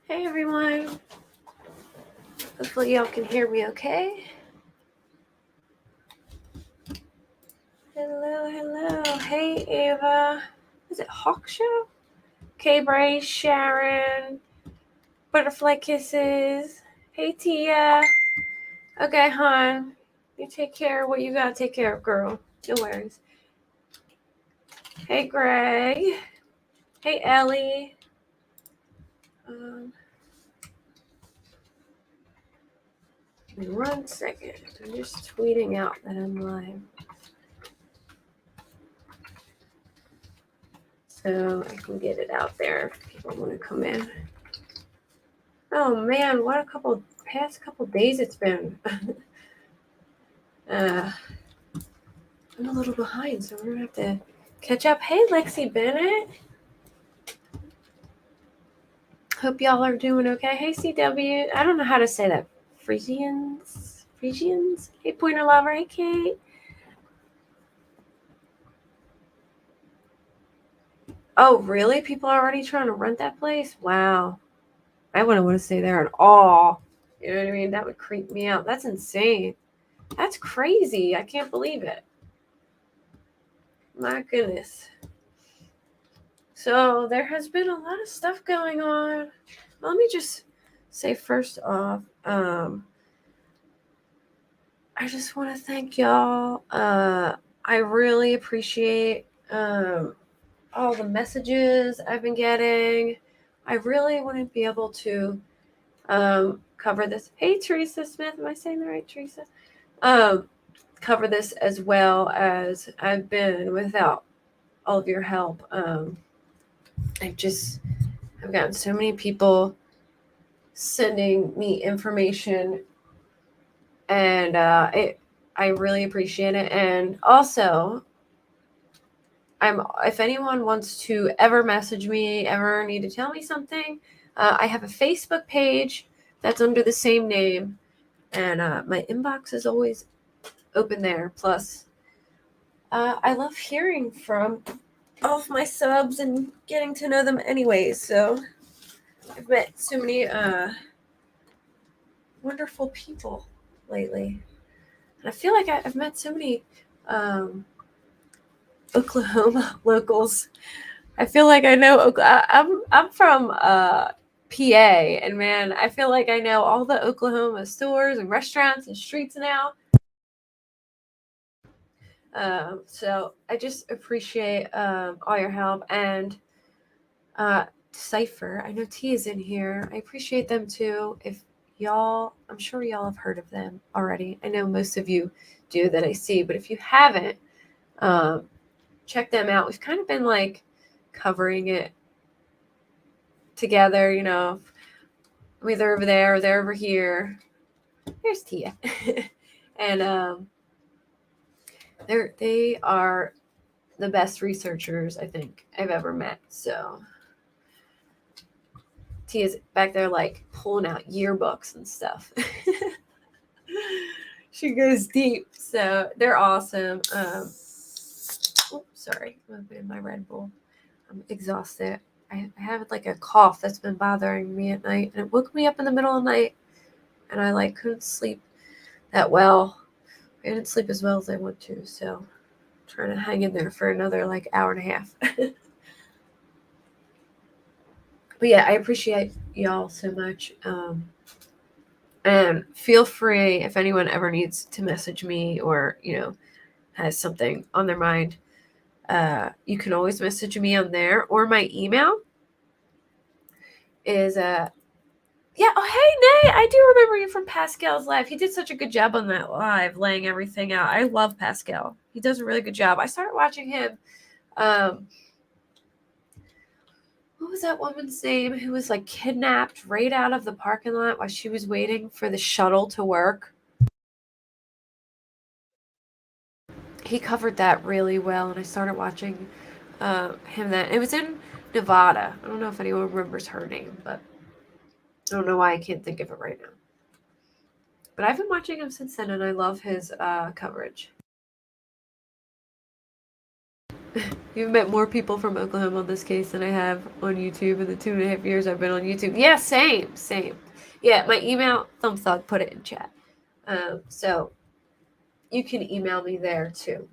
Hey everyone, hopefully y'all can hear me okay. Hello. Hey Ava, is it Hawk Show? K-Bray, Sharon, Butterfly Kisses. Hey Tia. Okay, hon, you take care of what you gotta take care of, girl. No worries. Hey Greg. Hey Ellie. Give me 1 second. I'm just tweeting out that I'm live. So I can get it out there if people want to come in. Oh man, what past couple days it's been. I'm a little behind, so we're gonna have to catch up. Hey Lexi Bennett. Hope y'all are doing okay. Hey CW. I don't know how to say that. Frisians? Hey Pointer Lover. Hey Kate. Oh really? People are already trying to rent that place? Wow. I wouldn't want to stay there at all. You know what I mean? That would creep me out. That's insane. That's crazy. I can't believe it. My goodness. So there has been a lot of stuff going on. Let me just say first off, I just want to thank y'all. I really appreciate all the messages I've been getting. I really want to be able to cover this. Hey, Teresa Smith. Am I saying the right, Teresa? Cover this as well as I've been without all of your help. I've gotten so many people sending me information, and I really appreciate it. And also, if anyone wants to ever message me, ever need to tell me something, I have a Facebook page that's under the same name, and my inbox is always open there. Plus, I love hearing from all of my subs and getting to know them anyways. So I've met so many wonderful people lately. And I feel like I've met so many Oklahoma locals. I feel like I know. I'm from PA, and man, I feel like I know all the Oklahoma stores and restaurants and streets now. So I just appreciate all your help. And Cypher, I know T is in here. I appreciate them too. If y'all, I'm sure y'all have heard of them already. I know most of you do that I see, but if you haven't, check them out. We've kind of been like covering it together, you know. I'm either over there or they're over here. There's Tia. And they are the best researchers I think I've ever met. So Tia's back there like pulling out yearbooks and stuff. She goes deep. So they're awesome. Sorry, I'm opening my Red Bull. I'm exhausted. I have like a cough that's been bothering me at night, and it woke me up in the middle of the night, and I like couldn't sleep that well. I didn't sleep as well as I want to, so I'm trying to hang in there for another like hour and a half. But yeah, I appreciate y'all so much. And feel free if anyone ever needs to message me or, has something on their mind. You can always message me on there, or my email is yeah. Oh, hey, Nay, I do remember you from Pascal's live. He did such a good job on that live, laying everything out. I love Pascal. He does a really good job. I started watching him. What was that woman's name who was like kidnapped right out of the parking lot while she was waiting for the shuttle to work? He covered that really well, and I started watching him then. It was in Nevada. I don't know if anyone remembers her name, but I don't know why I can't think of it right now. But I've been watching him since then, and I love his coverage. You've met more people from Oklahoma on this case than I have on YouTube in the 2.5 years I've been on YouTube. Yeah, same. Yeah, my email, Thumbthug put it in chat. So you can email me there too.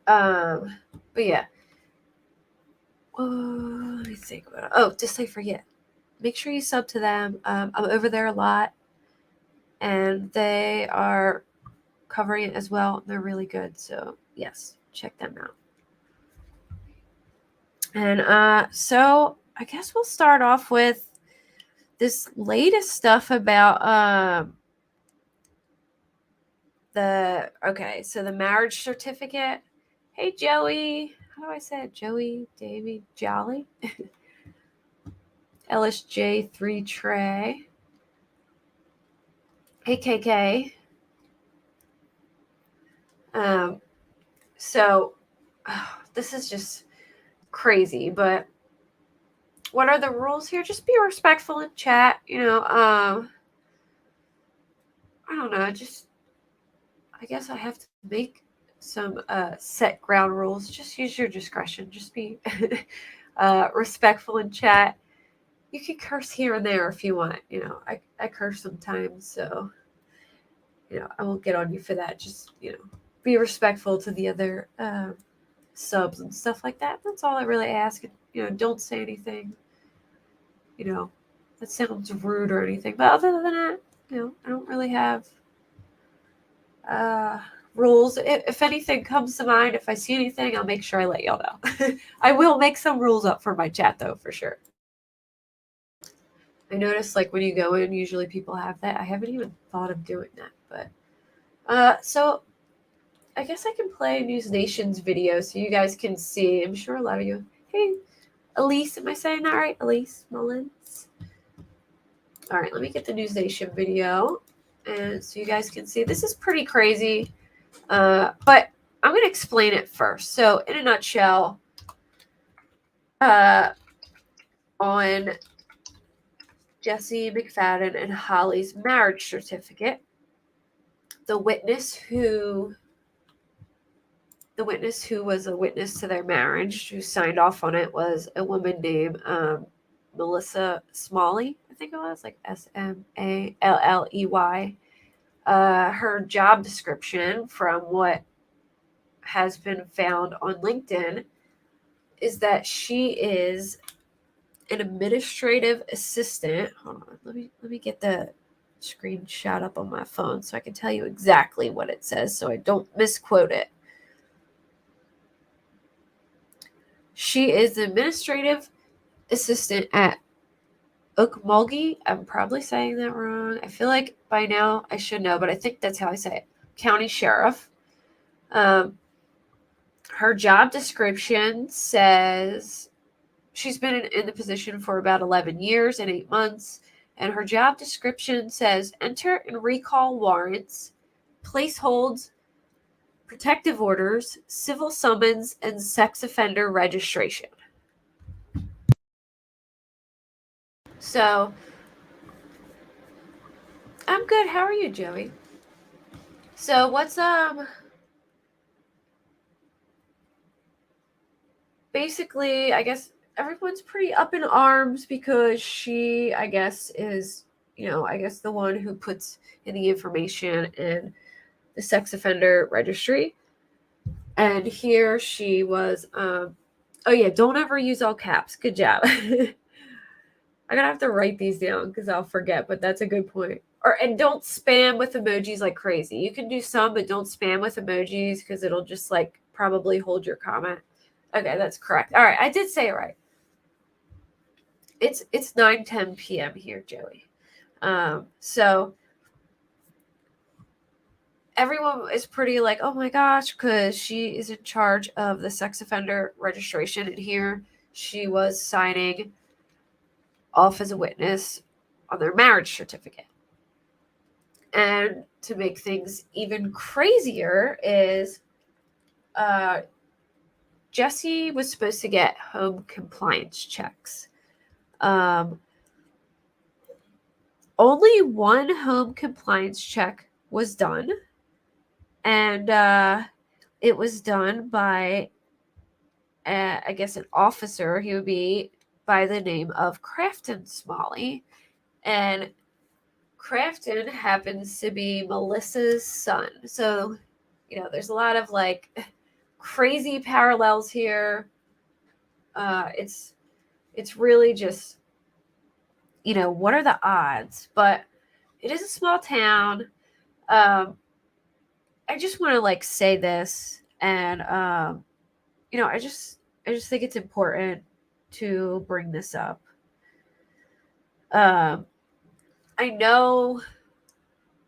But yeah. Let me think. Just I forget. Make sure you sub to them. I'm over there a lot, and they are covering it as well. They're really good. So yes, check them out. And so I guess we'll start off with this latest stuff about so the marriage certificate. Hey Joey, how do I say it? Joey, Davy, Jolly, LSJ3 Trey. Hey KK. So this is just crazy, but what are the rules here? Just be respectful in chat, I don't know, I guess I have to make some set ground rules. Just use your discretion. Just be respectful in chat. You can curse here and there if you want. I curse sometimes, so I won't get on you for that. Just be respectful to the other subs and stuff like that. That's all I really ask. Don't say anything that sounds rude or anything. But other than that, I don't really have rules. If anything comes to mind, if I see anything, I'll make sure I let y'all know. I will make some rules up for my chat though, for sure. I noticed like when you go in, usually people have that. I haven't even thought of doing that, but so I guess I can play News Nation's video so you guys can see. I'm sure a lot of you. Hey, Elise, am I saying that right? Elise Mullins. All right, let me get the News Nation video, and so you guys can see. This is pretty crazy, but I'm going to explain it first. So, in a nutshell, on Jesse McFadden and Holly's marriage certificate, the witness who was a witness to their marriage, who signed off on it, was a woman named Melissa Smalley, I think it was, like Smalley. Her job description, from what has been found on LinkedIn, is that she is an administrative assistant. Hold on, let me get the screenshot up on my phone so I can tell you exactly what it says so I don't misquote it. She is the administrative assistant at Okmulgee. I'm probably saying that wrong. I feel like by now I should know, but I think that's how I say it. County sheriff. Her job description says she's been in the position for about 11 years and 8 months. And her job description says enter and recall warrants, place holds, protective orders, civil summons, and sex offender registration. So, I'm good. How are you, Joey? So, what's basically, I guess everyone's pretty up in arms because she, I guess, is, the one who puts in the information and the sex offender registry. And here she was, oh yeah, don't ever use all caps. Good job. I'm gonna have to write these down because I'll forget, but that's a good point. And don't spam with emojis like crazy. You can do some, but don't spam with emojis because it'll just like probably hold your comment. Okay, that's correct. All right, I did say it right. It's 9:10 p.m. here, Joey. So everyone is pretty like, oh my gosh, because she is in charge of the sex offender registration, and here she was signing off as a witness on their marriage certificate. And to make things even crazier is Jesse was supposed to get home compliance checks. Only one home compliance check was done, and it was done by, I guess, an officer. He would be by the name of Crafton Smalley, and Crafton happens to be Melissa's son. So, there's a lot of like crazy parallels here. It's really just, what are the odds? But it is a small town. I just want to like say this, and I just think it's important to bring this up. I know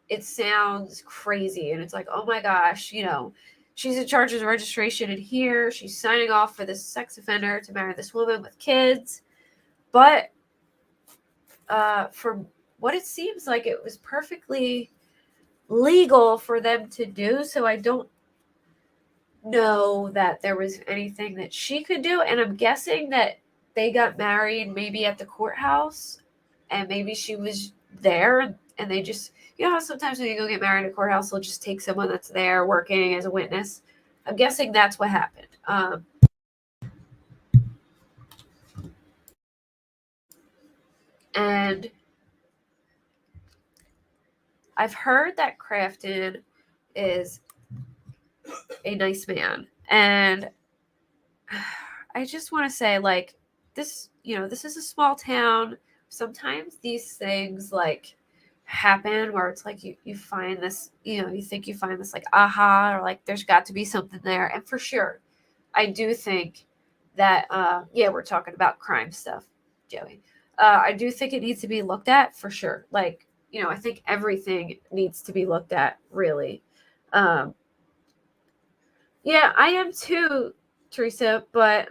it sounds crazy, and it's like, oh my gosh, she's in charge of the registration, and here she's signing off for this sex offender to marry this woman with kids. But for what it seems like, it was perfectly legal for them to do. So I don't know that there was anything that she could do. And I'm guessing that they got married maybe at the courthouse, and maybe she was there, and they just, how sometimes when you go get married at a courthouse, they'll just take someone that's there working as a witness. I'm guessing that's what happened. And I've heard that Crafton is a nice man. And I just want to say, like, this, this is a small town. Sometimes these things like happen where it's like you find this, you think you find this like aha, or like there's got to be something there. And for sure, I do think that we're talking about crime stuff, Joey. I do think it needs to be looked at for sure. Like, I think everything needs to be looked at, really. Yeah, I am too, Teresa, but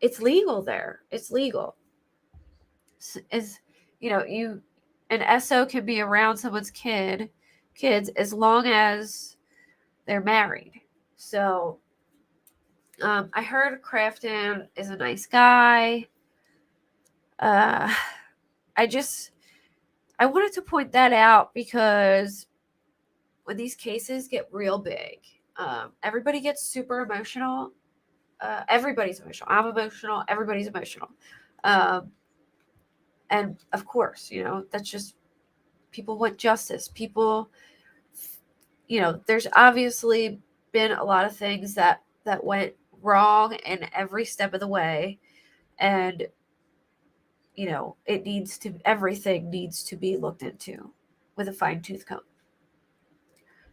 it's legal there. It's legal. Is an SO can be around someone's kids as long as they're married. So I heard Crafton is a nice guy. I wanted to point that out because when these cases get real big, everybody gets super emotional. Everybody's emotional. I'm emotional. Everybody's emotional. And of course, that's just, people want justice. People, there's obviously been a lot of things that went wrong in every step of the way. And, everything needs to be looked into with a fine-tooth comb.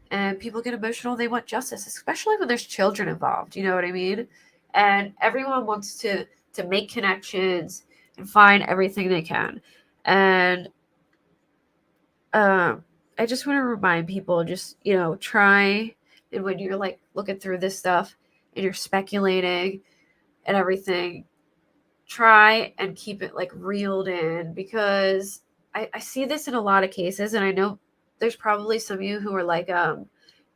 And people get emotional. They want justice, especially when there's children involved. You know what I mean? And everyone wants to make connections and find everything they can. And I just want to remind people, just, try, and when you're like looking through this stuff and you're speculating and everything, try and keep it like reeled in, because I see this in a lot of cases, and I know there's probably some of you who are like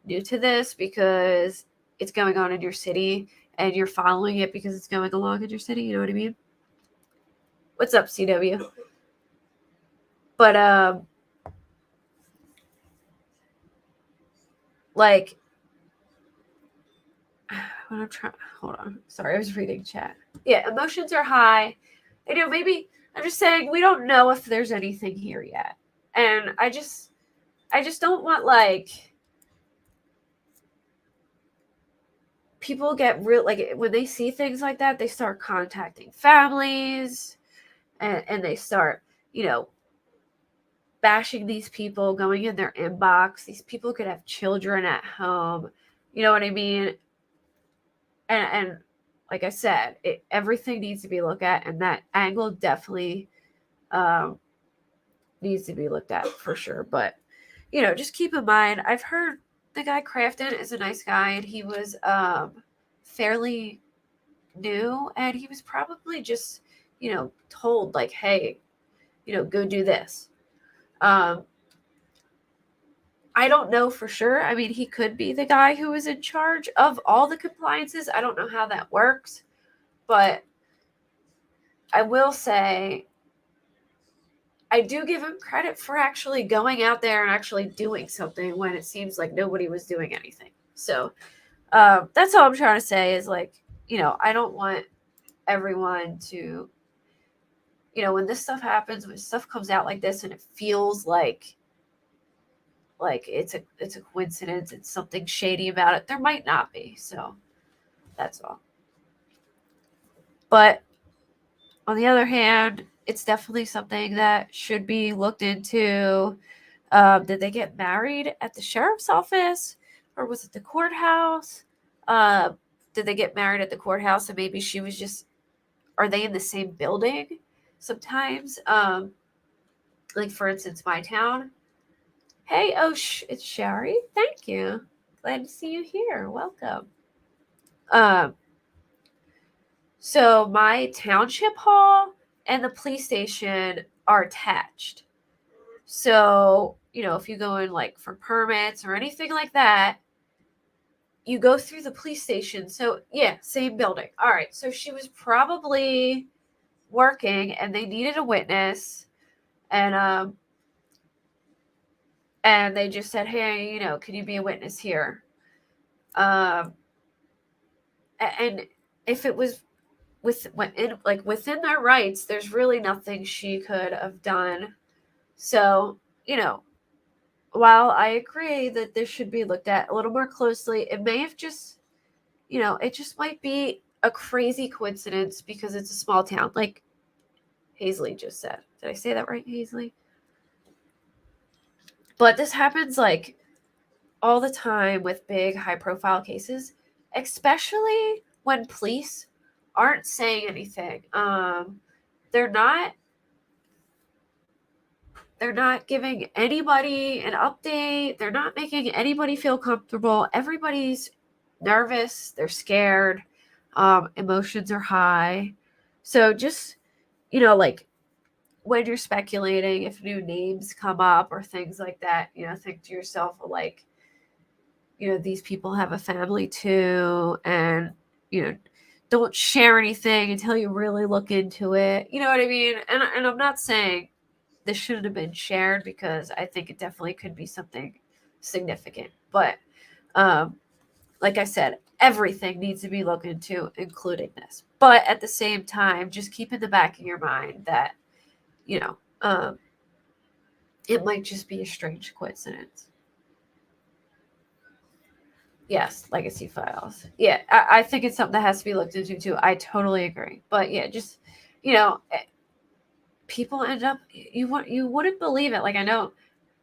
new to this because it's going on in your city and you're following it because it's going along in your city. You know what I mean? What's up, CW? But like, when I'm trying, hold on, sorry, I was reading chat. Yeah, emotions are high. Maybe I'm just saying we don't know if there's anything here yet, and I just I just don't want, like, people get real, like, when they see things like that, they start contacting families, and they start, you know, bashing these people, going in their inbox. These people could have children at home. You know what I mean? And like I said, everything needs to be looked at, and that angle definitely um, needs to be looked at for sure. But just keep in mind, I've heard the guy Crafton is a nice guy, and he was fairly new, and he was probably just told, like, hey, go do this. um I don't know for sure. I mean, he could be the guy who is in charge of all the compliances. I don't know how that works, but I will say I do give him credit for actually going out there and actually doing something when it seems like nobody was doing anything. So that's all I'm trying to say is, like, I don't want everyone to, when this stuff happens, when stuff comes out like this and it feels like it's a coincidence, it's something shady about it. There might not be. So that's all. But on the other hand, it's definitely something that should be looked into. Did they get married at the sheriff's office, or was it the courthouse? Uh, did they get married at the courthouse and maybe she was just, are they in the same building sometimes? Like, for instance, my town. Hey, it's Sherry. Thank you. Glad to see you here. Welcome. Um, so my township hall and the police station are attached. So, if you go in, like, for permits or anything like that, you go through the police station. So, yeah, same building. All right. So she was probably working and they needed a witness, and they just said, "Hey, can you be a witness here?" Um and if it was within their rights, there's really nothing she could have done. So, while I agree that this should be looked at a little more closely, it may have just, it just might be a crazy coincidence because it's a small town, like Hazley just said. Did I say that right, Hazley? But this happens, like, all the time with big, high profile cases, especially when police aren't saying anything. They're not They're not giving anybody an update. They're not making anybody feel comfortable. Everybody's nervous. They're scared. Emotions are high. So just, like, when you're speculating, if new names come up or things like that, think to yourself, like, these people have a family too. And, don't share anything until you really look into it. You know what I mean? And I'm not saying this shouldn't have been shared, because I think it definitely could be something significant. But like I said, everything needs to be looked into, including this. But at the same time, just keep in the back of your mind that, it might just be a strange coincidence. Yes, legacy files. Yeah, I think it's something that has to be looked into too. I totally agree. But yeah, just, people end up, you wouldn't believe it. Like, I know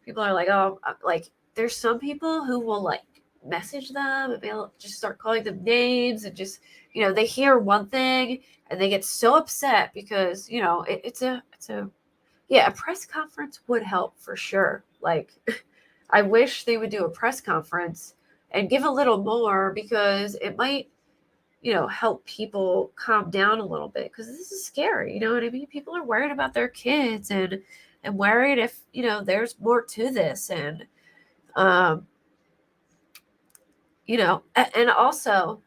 people are like, oh, like, there's some people who will, like, message them and they'll just start calling them names, and just, they hear one thing and they get so upset because, it's a yeah, a press conference would help for sure. Like, I wish they would do a press conference and give a little more, because it might, help people calm down a little bit, because this is scary. You know what I mean? People are worried about their kids, and worried if, there's more to this. And, um, and also,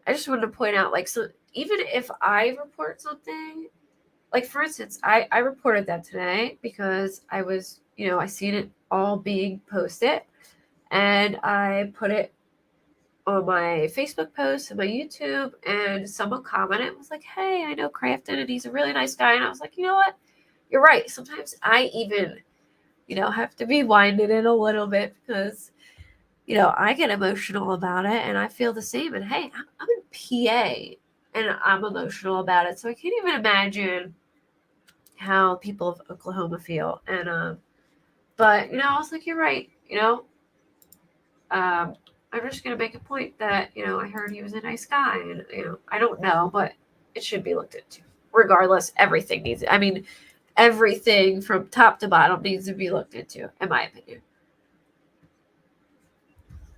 I just wanted to point out, like, so even if I report something, like, for instance, I reported that today because I was, I seen it all being posted, and I put it on my Facebook post and my YouTube, and someone commented, was like, "Hey, I know Crafton and he's a really nice guy." And I was like, you know what? You're right. Sometimes I even have to be winded in a little bit because, I get emotional about it and I feel the same. And hey, I'm in PA and I'm emotional about it. So I can't even imagine how people of Oklahoma feel. And, but, I was like, you're right. I'm just going to make a point that, I heard he was a nice guy. And, I don't know, but it should be looked into. Regardless, everything needs it. I mean, everything from top to bottom needs to be looked into, in my opinion.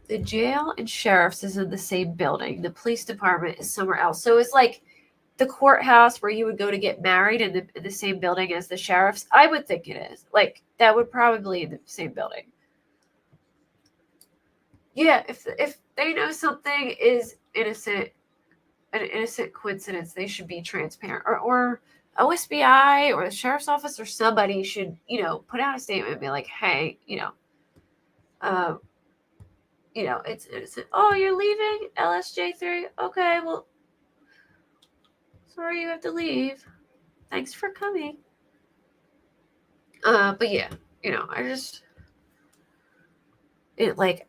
The jail and sheriff's is in the same building. The police department is somewhere else. So it's like the courthouse where you would go to get married in the same building as the sheriff's. I would think it is. Like, that would probably be in the same building. Yeah, if they know something is innocent, an innocent coincidence, they should be transparent. Or OSBI or the sheriff's office or somebody should, put out a statement and be like, hey, um, it's innocent. Oh, you're leaving LSJ3? Okay, well, sorry you have to leave. Thanks for coming. But yeah, I just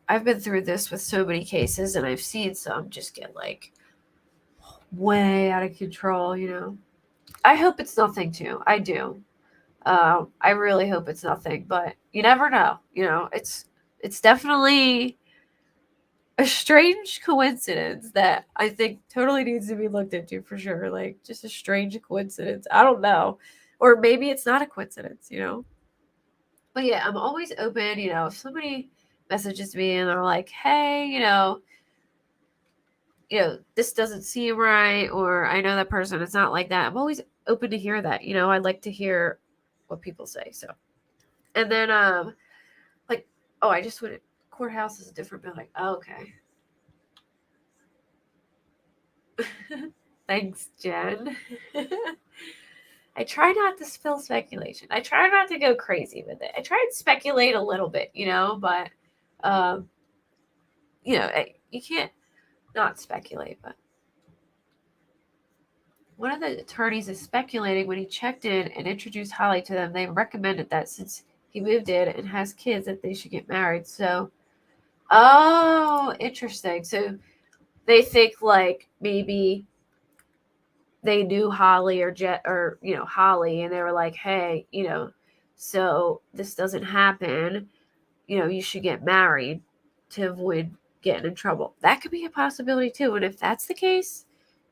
I've been through this with so many cases and I've seen some just get like way out of control. I hope it's nothing too. I do. I really hope it's nothing, but you never know. It's definitely a strange coincidence that I think totally needs to be looked into for sure. Like, just a strange coincidence. I don't know. Or maybe it's not a coincidence. But yeah, I'm always open, if somebody messages me and they're like, hey, this doesn't seem right, or I know that person, it's not like that. I'm always open to hear that. I like to hear what people say. So, and then, oh, I just went, courthouse is a different building. Oh, okay. Thanks, Jen. I try not to spill speculation. I try not to go crazy with it. I try and speculate a little bit, but, um, you can't not speculate. But one of the attorneys is speculating when he checked in and introduced Holly to them, they recommended that since he moved in and has kids, that they should get married. So, oh, interesting. So they think like maybe they knew Holly or Jet or Holly, and they were like, hey, so this doesn't happen, you should get married to avoid getting in trouble. That could be a possibility too. And if that's the case,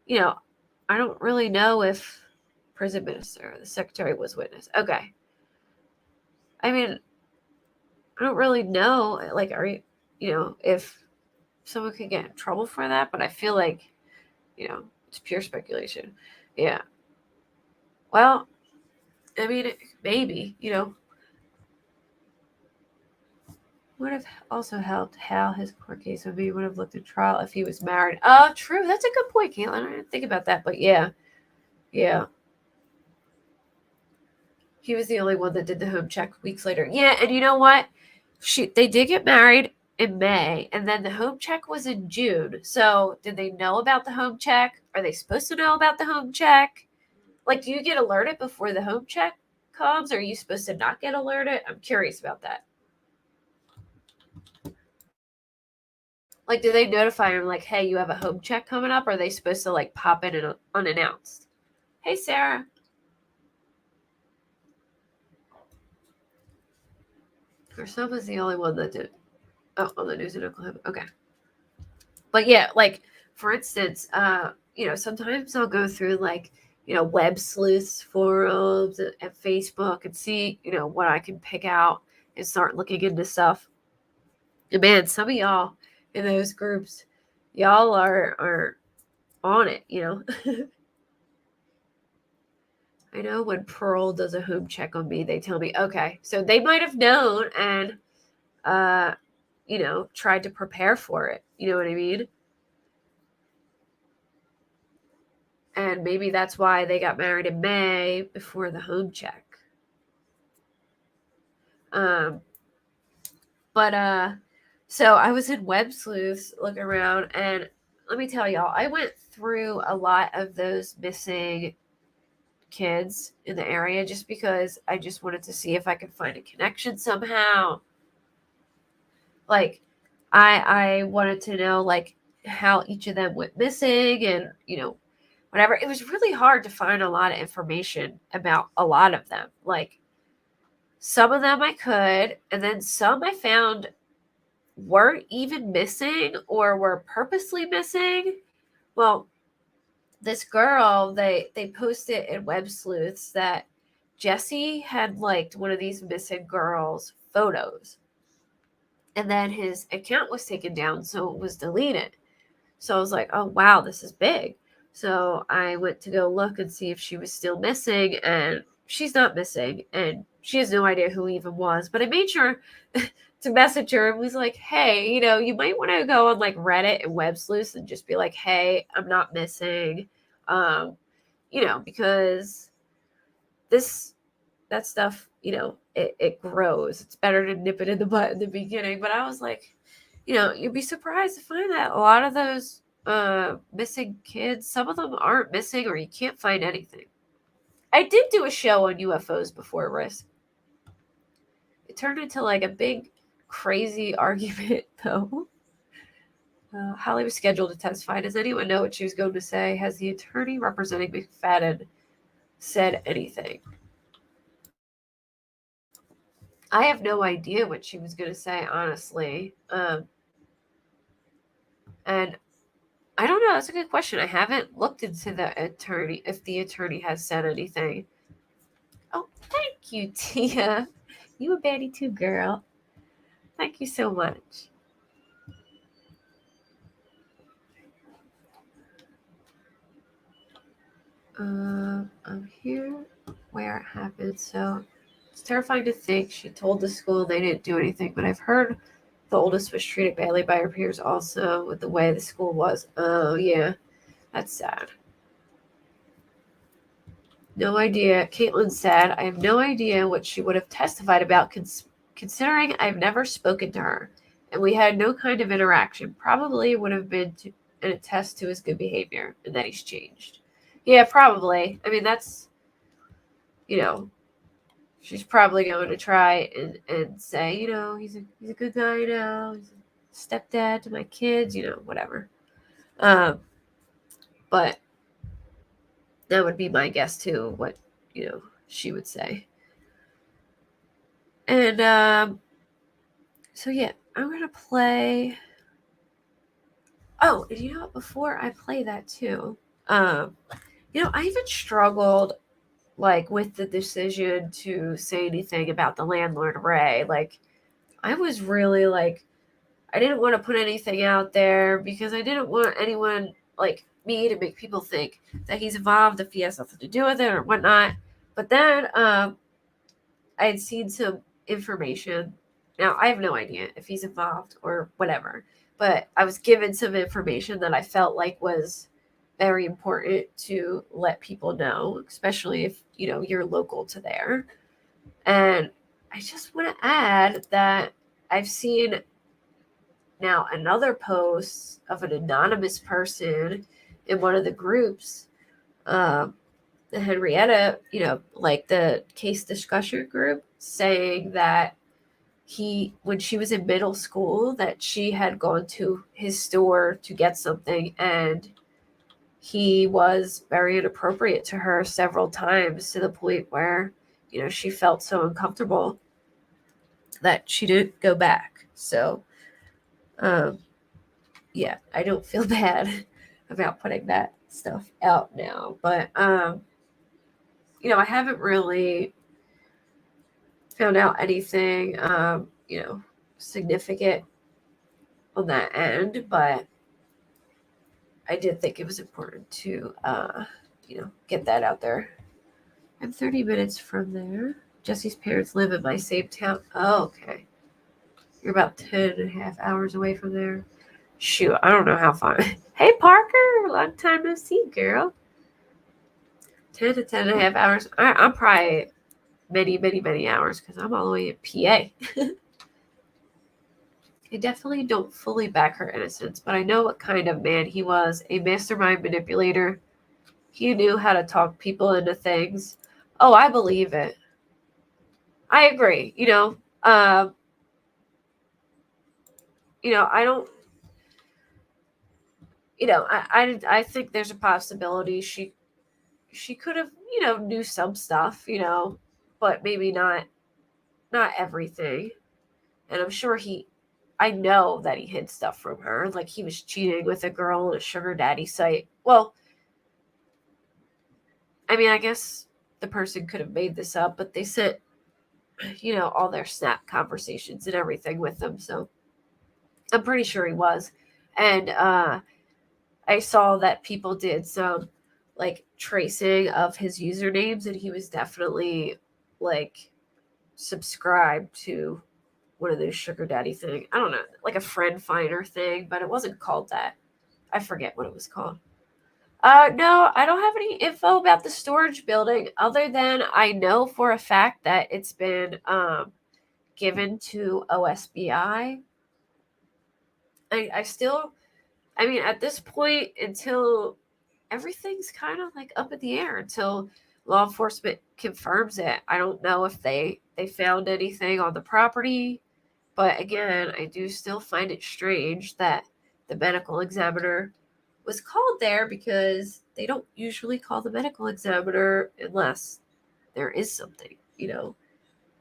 I don't really know if prison minister or the secretary was witness. Okay. I mean, I don't really know, like, are you, if someone could get in trouble for that, but I feel like, it's pure speculation. Yeah. Well, I mean, maybe, would have also helped how his court case would be, would have looked at trial if he was married. Oh, true. That's a good point, Caitlin. I didn't think about that, but yeah. Yeah. He was the only one that did the home check weeks later. Yeah, and you know what? They did get married in May, and then the home check was in June. So, did they know about the home check? Are they supposed to know about the home check? Like, do you get alerted before the home check comes, or are you supposed to not get alerted? I'm curious about that. Like, do they notify him, like, hey, you have a home check coming up? Or are they supposed to, like, pop in and unannounced? Hey, Sarah. Or someone's the only one that did. Oh, on the news in Oklahoma. Okay. But yeah, like, for instance, sometimes I'll go through, like, web sleuths forums and Facebook and see, what I can pick out and start looking into stuff. And man, some of y'all in those groups, y'all are on it, I know when Pearl does a home check on me, they tell me, okay, so they might have known and, tried to prepare for it. You know what I mean? And maybe that's why they got married in May before the home check. But so I was in Web Sleuths looking around, and let me tell y'all, I went through a lot of those missing kids in the area just because I just wanted to see if I could find a connection somehow. Like, I wanted to know, like, how each of them went missing and, whatever. It was really hard to find a lot of information about a lot of them. Like, some of them I could, and then some I found weren't even missing or were purposely missing. Well, this girl, they posted in Web Sleuths that Jesse had liked one of these missing girls' photos. And then his account was taken down, so it was deleted. So I was like, oh, wow, this is big. So I went to go look and see if she was still missing, and she's not missing, and she has no idea who he even was. But I made sure to message her and was like, hey, you might want to go on like Reddit and Web Sleuths and just be like, hey, I'm not missing. Because that stuff, it grows. It's better to nip it in the butt in the beginning. But I was like, you'd be surprised to find that a lot of those missing kids, some of them aren't missing or you can't find anything. I did do a show on UFOs before, Risk. It turned into like a big, crazy argument, though. Holly was scheduled to testify. Does anyone know what she was going to say? Has the attorney representing McFadden said anything? I have no idea what she was going to say, honestly. And I don't know. That's a good question. I haven't looked into the attorney, if the attorney has said anything. Oh, thank you, Tia. You a baddie too, girl. Thank you so much. I'm here where it happened, so it's terrifying to think she told the school they didn't do anything, but I've heard the oldest was treated badly by her peers also with the way the school was. Oh, yeah. That's sad. No idea. Caitlin said, I have no idea what she would have testified about considering I've never spoken to her and we had no kind of interaction. Probably would have been an attest to his good behavior and that he's changed. Yeah, probably. I mean, that's, she's probably going to try and say, he's a good guy now. He's a stepdad to my kids, whatever. But that would be my guess too, what, she would say. And so yeah, I'm going to play. Oh, and you know what? Before I play that too, I even struggled like with the decision to say anything about the landlord, Ray. Like, I was really like, I didn't want to put anything out there because I didn't want anyone like me to make people think that he's involved if he has nothing to do with it or whatnot. But then I had seen some information. Now, I have no idea if he's involved or whatever, but I was given some information that I felt like was very important to let people know, especially if, you're local to there. And I just want to add that I've seen now another post of an anonymous person in one of the groups, the Henryetta, like the case discussion group, saying that when she was in middle school, that she had gone to his store to get something and he was very inappropriate to her several times to the point where, she felt so uncomfortable that she didn't go back. So, yeah, I don't feel bad about putting that stuff out now. But, I haven't really found out anything, significant on that end, but I did think it was important to, get that out there. I'm 30 minutes from there. Jesse's parents live in my same town. Oh, okay. You're about 10 and a half hours away from there. Shoot, I don't know how far. Hey, Parker. Long time no see, girl. 10 to 10 and a half hours. I'm probably many, many, many hours because I'm all the way in PA. I definitely don't fully back her innocence, but I know what kind of man he was. A mastermind manipulator. he knew how to talk people into things. Oh, I believe it. I agree. I don't. I think there's a possibility she could have knew some stuff, but maybe not everything. And I'm sure I know that he hid stuff from her, like he was cheating with a girl on a sugar daddy site. Well, I mean, I guess the person could have made this up, but they sent all their snap conversations and everything with them, so I'm pretty sure he was. And I saw that people did some like tracing of his usernames, and he was definitely like subscribed to one of those sugar daddy thing. I don't know, like a friend finder thing, but it wasn't called that. I forget what it was called. No, I don't have any info about the storage building other than I know for a fact that it's been given to OSBI. I still, I mean, at this point, until everything's kind of like up in the air until law enforcement confirms it. I don't know if they found anything on the property, but again, I do still find it strange that the medical examiner was called there because they don't usually call the medical examiner unless there is something.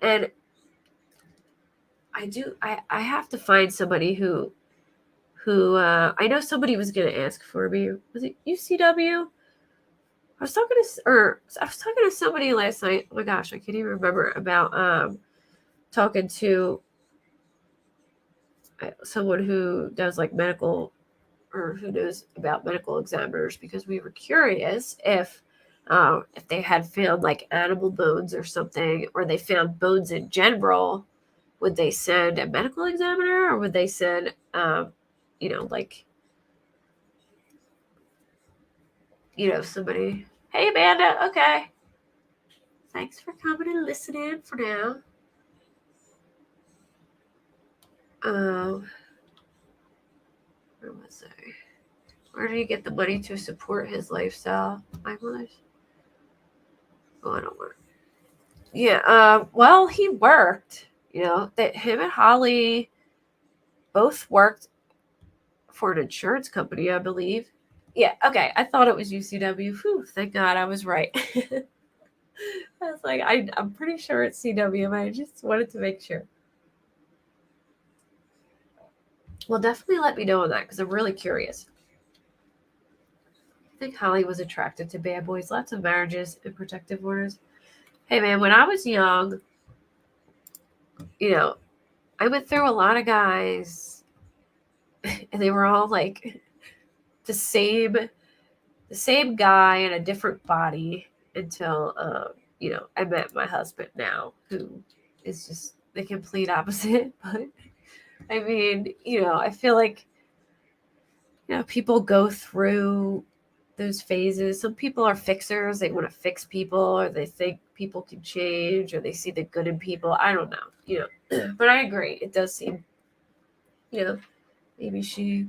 And I have to find somebody who I know somebody was going to ask for me. Was it UCW? I was talking to somebody last night. Oh my gosh, I can't even remember about talking to someone who does like medical or who knows about medical examiners because we were curious if they had found like animal bones or something, or they found bones in general, would they send a medical examiner or would they send like somebody. Hey Amanda, okay. Thanks for coming and listening for now. Where was I? Where did he get the money to support his lifestyle? My mother's. Oh, I don't work. Yeah. Well, he worked. That him and Holly both worked for an insurance company, I believe. Yeah. Okay. I thought it was UCW. Whew, thank God I was right. I was like, I'm pretty sure it's CW, but I just wanted to make sure. Well, definitely let me know on that because I'm really curious. I think Holly was attracted to bad boys. Lots of marriages and protective orders. Hey, man, when I was young, I went through a lot of guys, and they were all like the same guy in a different body until I met my husband now, who is just the complete opposite. But I mean, I feel like people go through those phases. Some people are fixers; they want to fix people, or they think people can change, or they see the good in people. I don't know, but I agree. It does seem, maybe she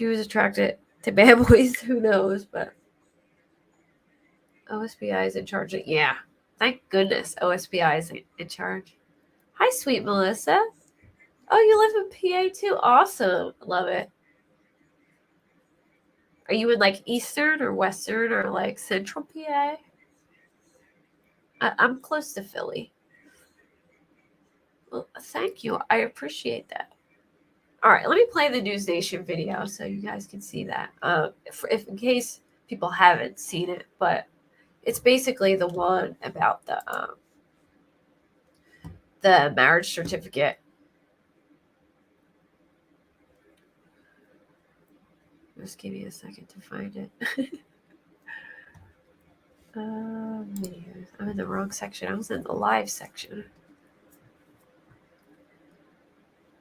was attracted to bad boys. Who knows? But OSBI is in charge. Yeah, thank goodness OSBI is in charge. Hi, sweet Melissa. Oh, you live in PA too? Awesome. Love it. Are you in like Eastern or Western or like Central PA? I'm close to Philly. Well, thank you. I appreciate that. All right, let me play the News Nation video so you guys can see that. If in case people haven't seen it, but it's basically the one about the marriage certificate. Just give me a second to find it. Videos. I'm in the wrong section. I was in the live section.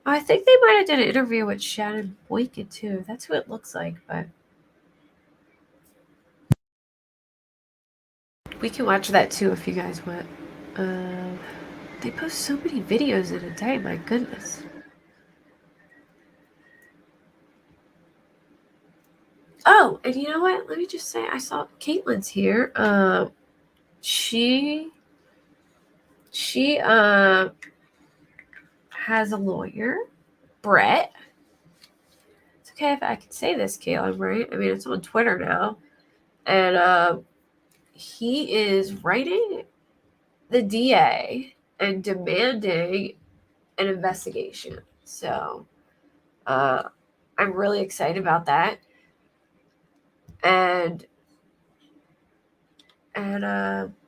I think they might have did an interview with Shannon Boykin too. That's who it looks like, but we can watch that too if you guys want. They post so many videos in a day. My goodness. Oh, and you know what? Let me just say, I saw Caitlin's here. She has a lawyer, Brett. It's okay if I can say this, Caitlin, right? I mean, it's on Twitter now, and he is writing the DA and demanding an investigation. So I'm really excited about that. And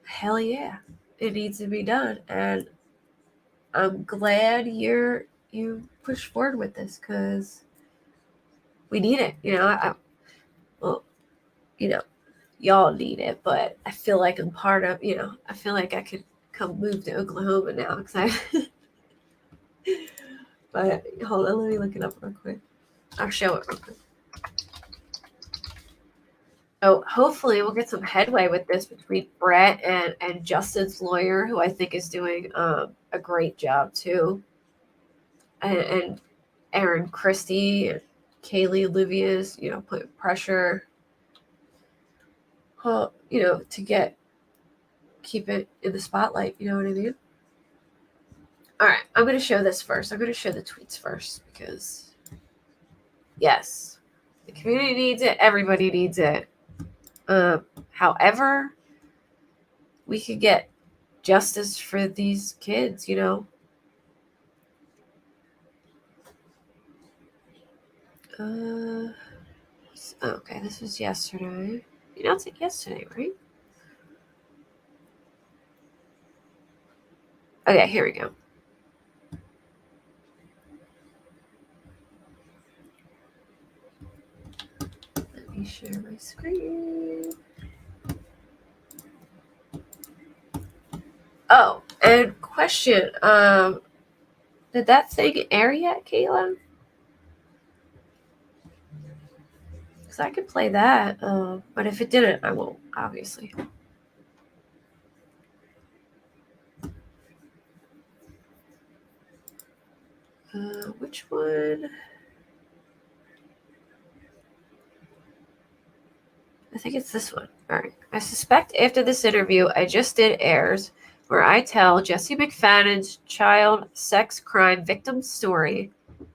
hell yeah, it needs to be done. And I'm glad you pushed forward with this because we need it. Well, you know, y'all need it, but I feel like I'm part of. I feel like I could come move to Oklahoma now because I. But hold on, let me look it up real quick. I'll show it real quick. Oh, hopefully we'll get some headway with this between Brett and Justin's lawyer, who I think is doing a great job too, and Aaron Christie and Kaylee Olivia's, putting pressure, to keep it in the spotlight. You know what I mean? All right, I'm going to show this first. I'm going to show the tweets first because, yes, the community needs it. Everybody needs it. However, we could get justice for these kids, Okay, this was yesterday. You announced it yesterday, right? Okay, here we go. Let me share my screen. Oh, and question. Did that thing air yet, Caitlin? Because I could play that. But if it didn't, I won't, obviously. Which one? I think it's this one. All right. I suspect after this interview I just did airs, where I tell Jesse McFadden's child sex crime victim story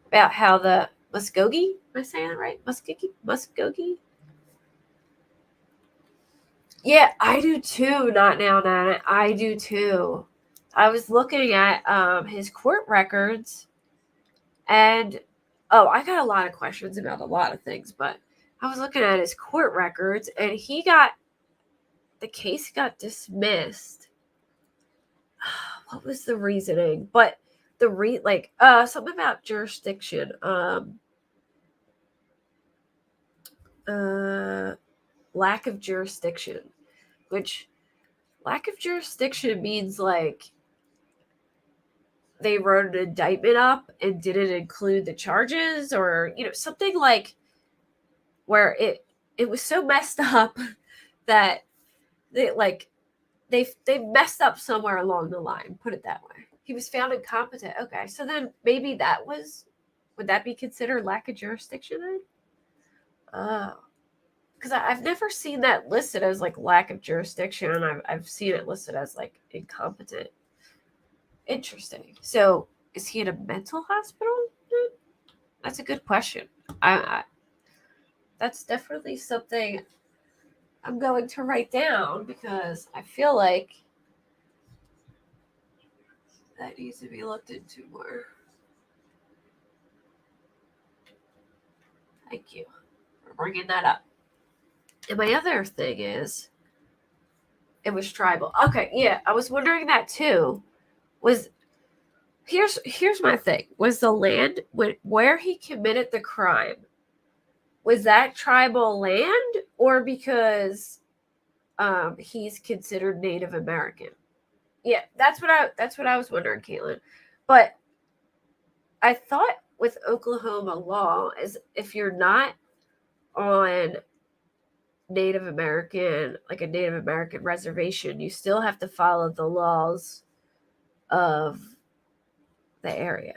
about how the Muskogee, am I saying that right? Muskogee? Yeah, I do too. Not now, Nana. I do too. I was looking at his court records, and I got a lot of questions about a lot of things, but I was looking at his court records, and the case got dismissed. What was the reasoning? But something about jurisdiction. Lack of jurisdiction, which lack of jurisdiction means like they wrote an indictment up and didn't include the charges, or something like where it was so messed up that they messed up somewhere along the line, put it that way. He was found incompetent. Okay, so then maybe would that be considered lack of jurisdiction then? Oh, because I've never seen that listed as like lack of jurisdiction, and I've seen it listed as like incompetent. Interesting. So is he in a mental hospital? That's a good question. That's definitely something I'm going to write down because I feel like that needs to be looked into more. Thank you for bringing that up. And my other thing is, it was tribal. Okay, yeah, I was wondering that too. Here's my thing. Was the land where he committed the crime, was that tribal land, or because he's considered Native American? Yeah, that's what I was wondering, Caitlin. But I thought with Oklahoma law is if you're not on Native American, like a Native American reservation, you still have to follow the laws of the area.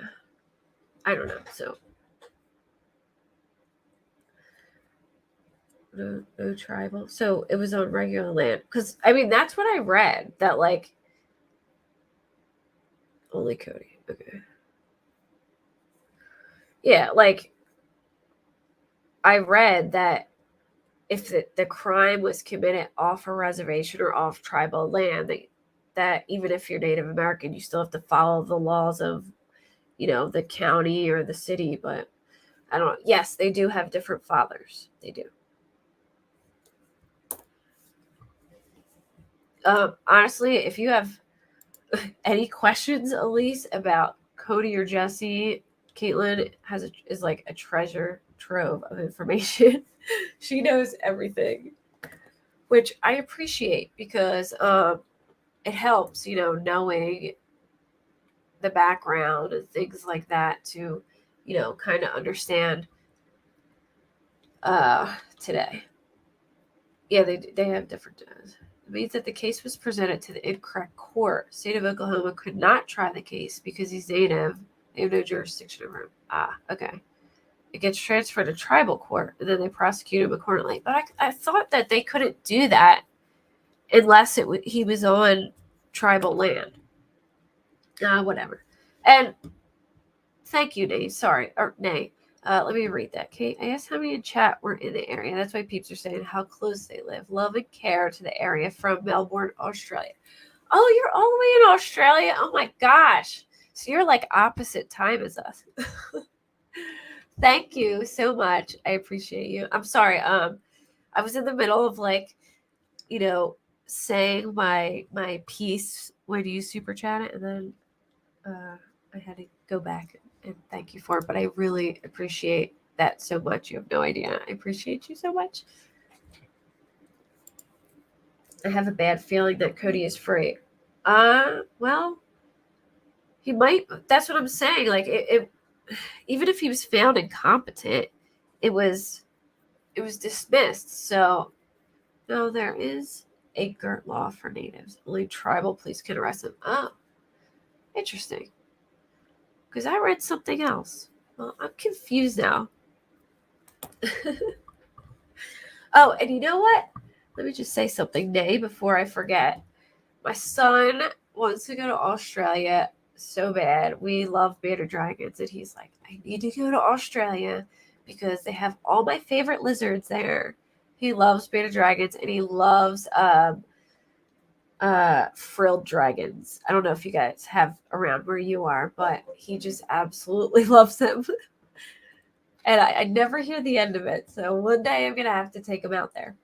I don't know. So No tribal. So it was on regular land. Because, I mean, that's what I read. That, like, only Cody. Okay. Yeah, like, I read that if the crime was committed off a reservation or off tribal land, that even if you're Native American, you still have to follow the laws of, the county or the city. But I don't know. Yes, they do have different fathers. They do. Honestly, if you have any questions, Elise, about Cody or Jesse, Caitlin is like a treasure trove of information. She knows everything, which I appreciate because it helps, knowing the background and things like that to, kind of understand today. Yeah, they have different. It means that the case was presented to the incorrect court. State of Oklahoma could not try the case because he's native. They have no jurisdiction over him. Ah, okay. It gets transferred to tribal court, and then they prosecute him accordingly. But I thought that they couldn't do that unless he was on tribal land. Whatever. And thank you, Nay. Sorry, or Nay. Let me read that. Kate, I asked how many in chat were in the area. That's why peeps are saying how close they live. Love and care to the area from Melbourne, Australia. Oh, you're all the way in Australia? Oh my gosh. So you're like opposite time as us. Thank you so much. I appreciate you. I'm sorry. I was in the middle of saying my piece when you super chat it, and then I had to go back and thank you for it. But I really appreciate that so much. You have no idea. I appreciate you so much. I have a bad feeling that Cody is free. Well, he might. That's what I'm saying. Like it even if he was found incompetent, it was dismissed. So no, there is a GERT law for natives. Only tribal police can arrest them. Oh, interesting. Because I read something else. Well, I'm confused now. Oh, and you know what? Let me just say something, Nay, before I forget. My son wants to go to Australia so bad. We love bearded dragons, and he's like, I need to go to Australia because they have all my favorite lizards there. He loves bearded dragons, and he loves frilled dragons. I don't know if you guys have around where you are, but he just absolutely loves them. And I never hear the end of it. So one day I'm going to have to take him out there.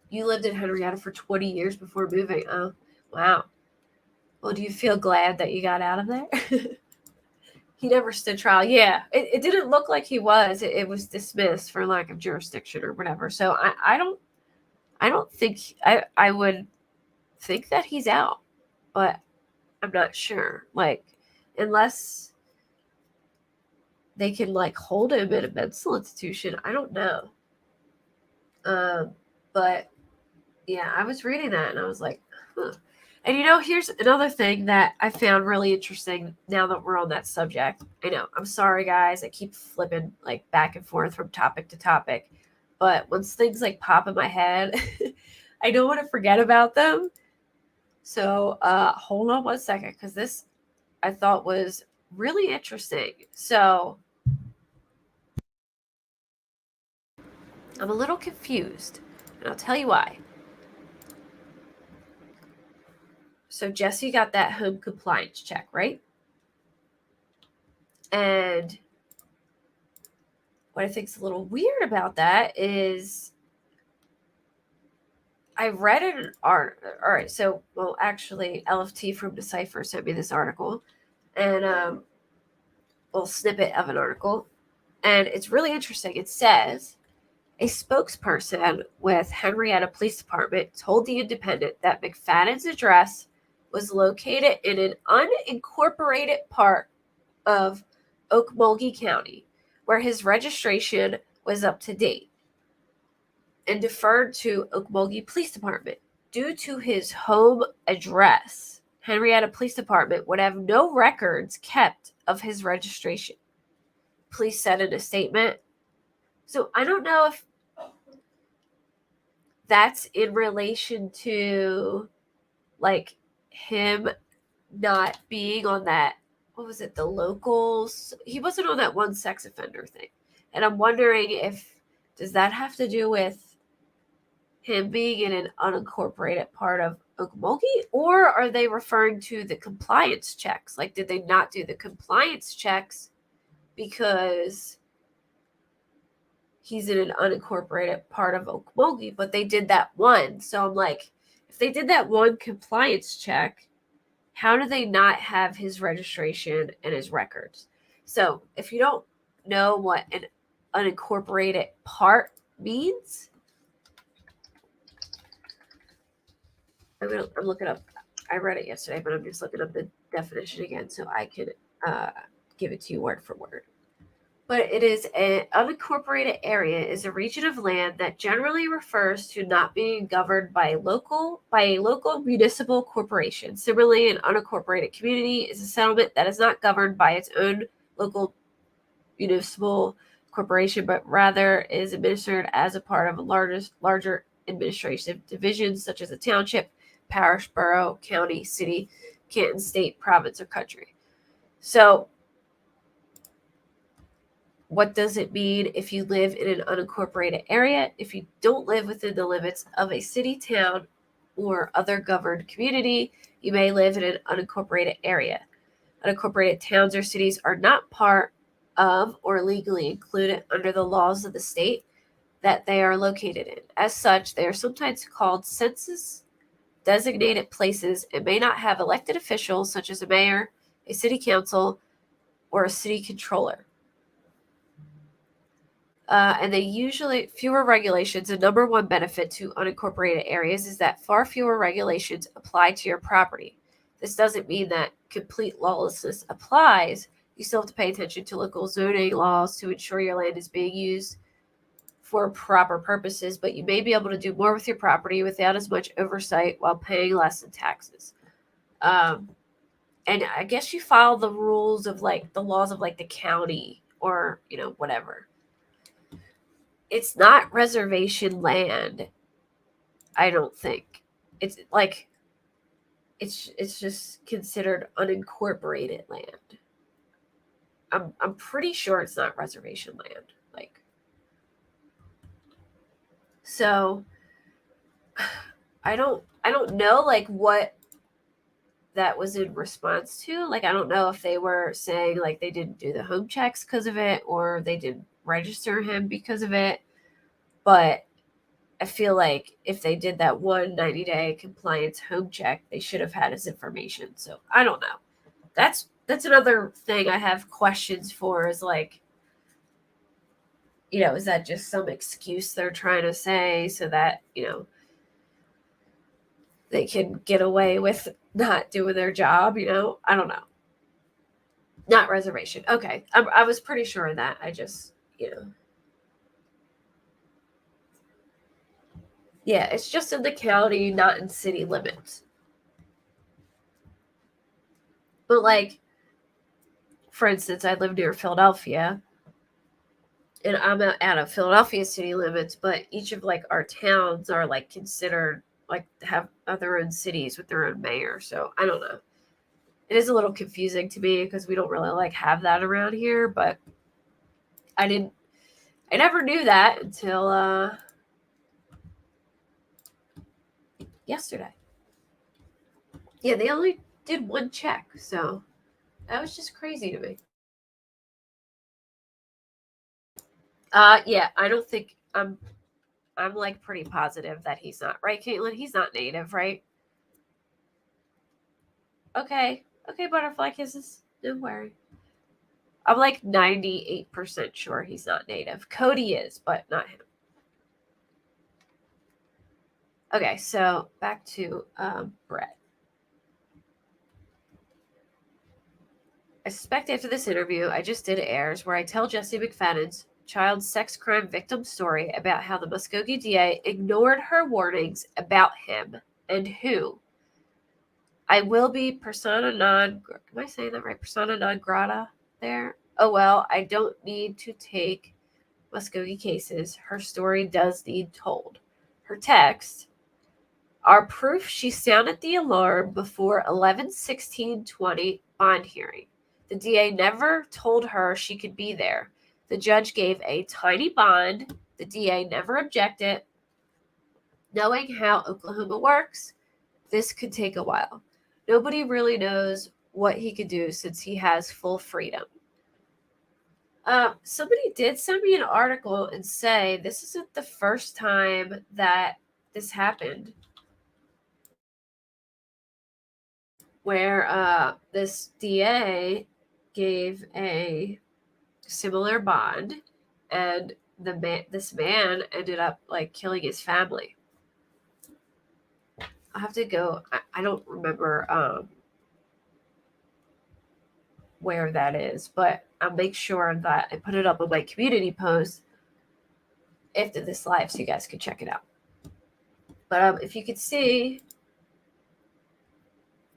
You lived in Henryetta for 20 years before moving. Oh, wow. Well, do you feel glad that you got out of there? He never stood trial. Yeah, it didn't look like he was. It was dismissed for lack of jurisdiction or whatever. So I don't think I would think that he's out, but I'm not sure. Like, unless they can like hold him in a mental institution, I don't know. But yeah, I was reading that and I was like, huh. And here's another thing that I found really interesting now that we're on that subject. I know, I'm sorry guys, I keep flipping like back and forth from topic to topic, but once things like pop in my head, I don't want to forget about them. So hold on one second, because this I thought was really interesting. So I'm a little confused, and I'll tell you why. So Jesse got that home compliance check, right? And what I think is a little weird about that is I read an article. All right, so, well, actually, LFT from Decipher sent me this article, and a little snippet of an article, and it's really interesting. It says, a spokesperson with Henryetta Police Department told The Independent that McFadden's address was located in an unincorporated part of Okmulgee County, where his registration was up to date, and deferred to Okmulgee Police Department. Due to his home address, Henryetta Police Department would have no records kept of his registration, police said in a statement. So I don't know if that's in relation to like him not being on that, what was it, the locals? He wasn't on that one sex offender thing. And I'm wondering if, does that have to do with him being in an unincorporated part of Okmulgee, or are they referring to the compliance checks? Like, did they not do the compliance checks because he's in an unincorporated part of Okmulgee, but they did that one? So I'm like, if they did that one compliance check, how do they not have his registration and his records? So if you don't know what an unincorporated part means, I'm looking up. I read it yesterday, but I'm just looking up the definition again so I can give it to you word for word. But it is an unincorporated area is a region of land that generally refers to not being governed by a local municipal corporation. Similarly, an unincorporated community is a settlement that is not governed by its own local municipal corporation, but rather is administered as a part of a larger administrative divisions such as a township, parish, borough, county, city, canton, state, province, or country. So what does it mean if you live in an unincorporated area? If you don't live within the limits of a city, town, or other governed community, you may live in an unincorporated area. Unincorporated towns or cities are not part of or legally included under the laws of the state that they are located in. As such, they are sometimes called census designated places and may not have elected officials such as a mayor, a city council, or a city controller. And they usually fewer regulations. The number one benefit to unincorporated areas is that far fewer regulations apply to your property. This doesn't mean that complete lawlessness applies. You still have to pay attention to local zoning laws to ensure your land is being used for proper purposes, but you may be able to do more with your property without as much oversight while paying less in taxes. And I guess you follow the rules of like the laws of like the county or, whatever. It's not reservation land, I don't think. It's like it's just considered unincorporated land. I'm pretty sure it's not reservation land. Like, so I don't know like what that was in response to. Like, I don't know if they were saying like they didn't do the home checks because of it or they didn't register him because of it. But I feel like if they did that 90-day compliance home check, they should have had his information. So I don't know. That's another thing I have questions for is like, is that just some excuse they're trying to say so that, they can get away with not doing their job, I don't know. Not reservation. Okay. I was pretty sure of that. I just, yeah, it's just in the county, not in city limits. But like, for instance, I live near Philadelphia and I'm out of Philadelphia city limits, but each of like our towns are like considered like have their own cities with their own mayor. So I don't know. It is a little confusing to me because we don't really like have that around here, but I never knew that until yesterday. Yeah, they only did one check, so that was just crazy to me. Yeah, I don't think I'm like pretty positive that he's not, right, Caitlin? He's not native, right? Okay. Okay, butterfly kisses. Don't worry. I'm like 98% sure he's not native. Cody is, but not him. Okay, so back to Brett. I suspect after this interview I just did airs where I tell Jesse McFadden's child sex crime victim story about how the Muskogee DA ignored her warnings about him and who. I will be persona non. Am I saying that right? Persona non grata there. Oh well, I don't need to take Muskogee cases. Her story does need told. her text are proof she sounded the alarm before 11/16/20 bond hearing. The DA never told her she could be there. The judge gave a tiny bond. The DA never objected. Knowing how Oklahoma works, this could take a while. Nobody really knows what he could do since he has full freedom. Somebody did send me an article and say this isn't the first time that this happened, where this DA gave a similar bond, and this man ended up like killing his family. I have to go. I don't remember where that is, but I'll make sure that I put it up on my community post after this live so you guys can check it out. But if you could see,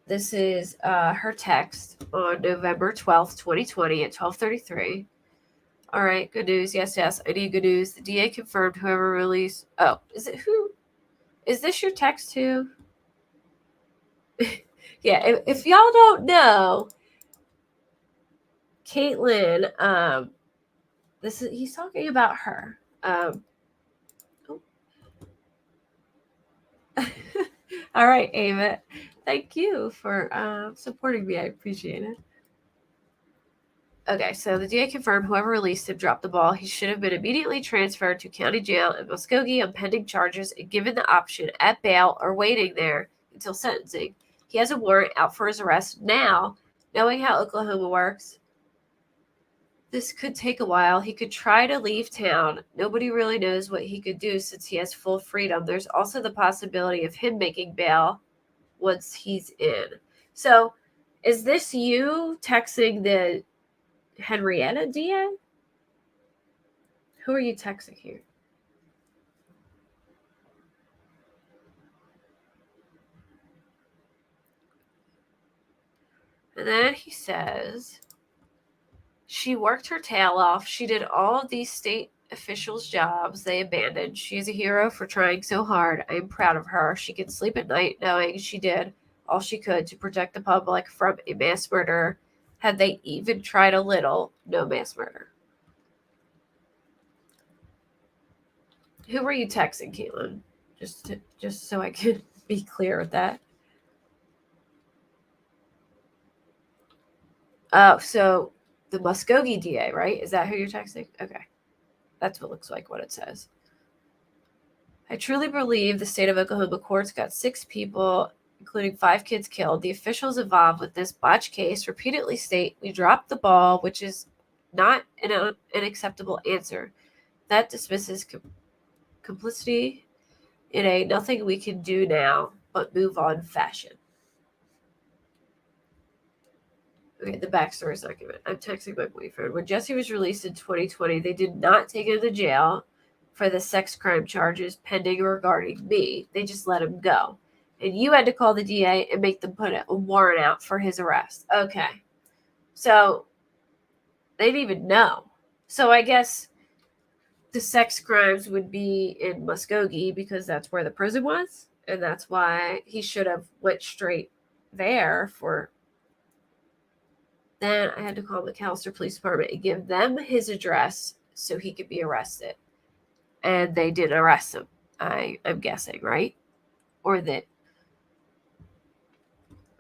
this is her text on November 12th, 2020 at 12:33. All right, good news. Yes, I need good news. The DA confirmed whoever released. Oh, is it who? Is this your text too? Yeah, if y'all don't know, Caitlin, he's talking about her. Oh. All right, Ava. Thank you for supporting me. I appreciate it. Okay, so the DA confirmed whoever released him dropped the ball. He should have been immediately transferred to county jail in Muskogee on pending charges and given the option at bail or waiting there until sentencing. He has a warrant out for his arrest now. Knowing how Oklahoma works, this could take a while. He could try to leave town. Nobody really knows what he could do since he has full freedom. There's also the possibility of him making bail once he's in. So, is this you texting the Henryetta DA? Who are you texting here? And then he says, she worked her tail off. She did all of these state officials' jobs they abandoned. She is a hero for trying so hard. I am proud of her. She can sleep at night knowing she did all she could to protect the public from a mass murder. Had they even tried a little, no mass murder. Who were you texting, Caitlin? Just so I can be clear with that. Oh, so the Muskogee DA, right? Is that who you're texting? Okay. That's what looks like what it says. I truly believe the state of Oklahoma courts got 6 people, including 5 kids, killed. The officials involved with this botch case repeatedly state we dropped the ball, which is not an acceptable answer. That dismisses complicity in a nothing we can do now but move on fashion. Okay, the backstory is not given. I'm texting my boyfriend. When Jesse was released in 2020, they did not take him to jail for the sex crime charges pending regarding me. They just let him go. And you had to call the DA and make them put a warrant out for his arrest. Okay. So they didn't even know. So I guess the sex crimes would be in Muskogee because that's where the prison was. And that's why he should have went straight there for. Then I had to call McAllister Police Department and give them his address so he could be arrested. And they didn't arrest him, I'm guessing, right? Or that.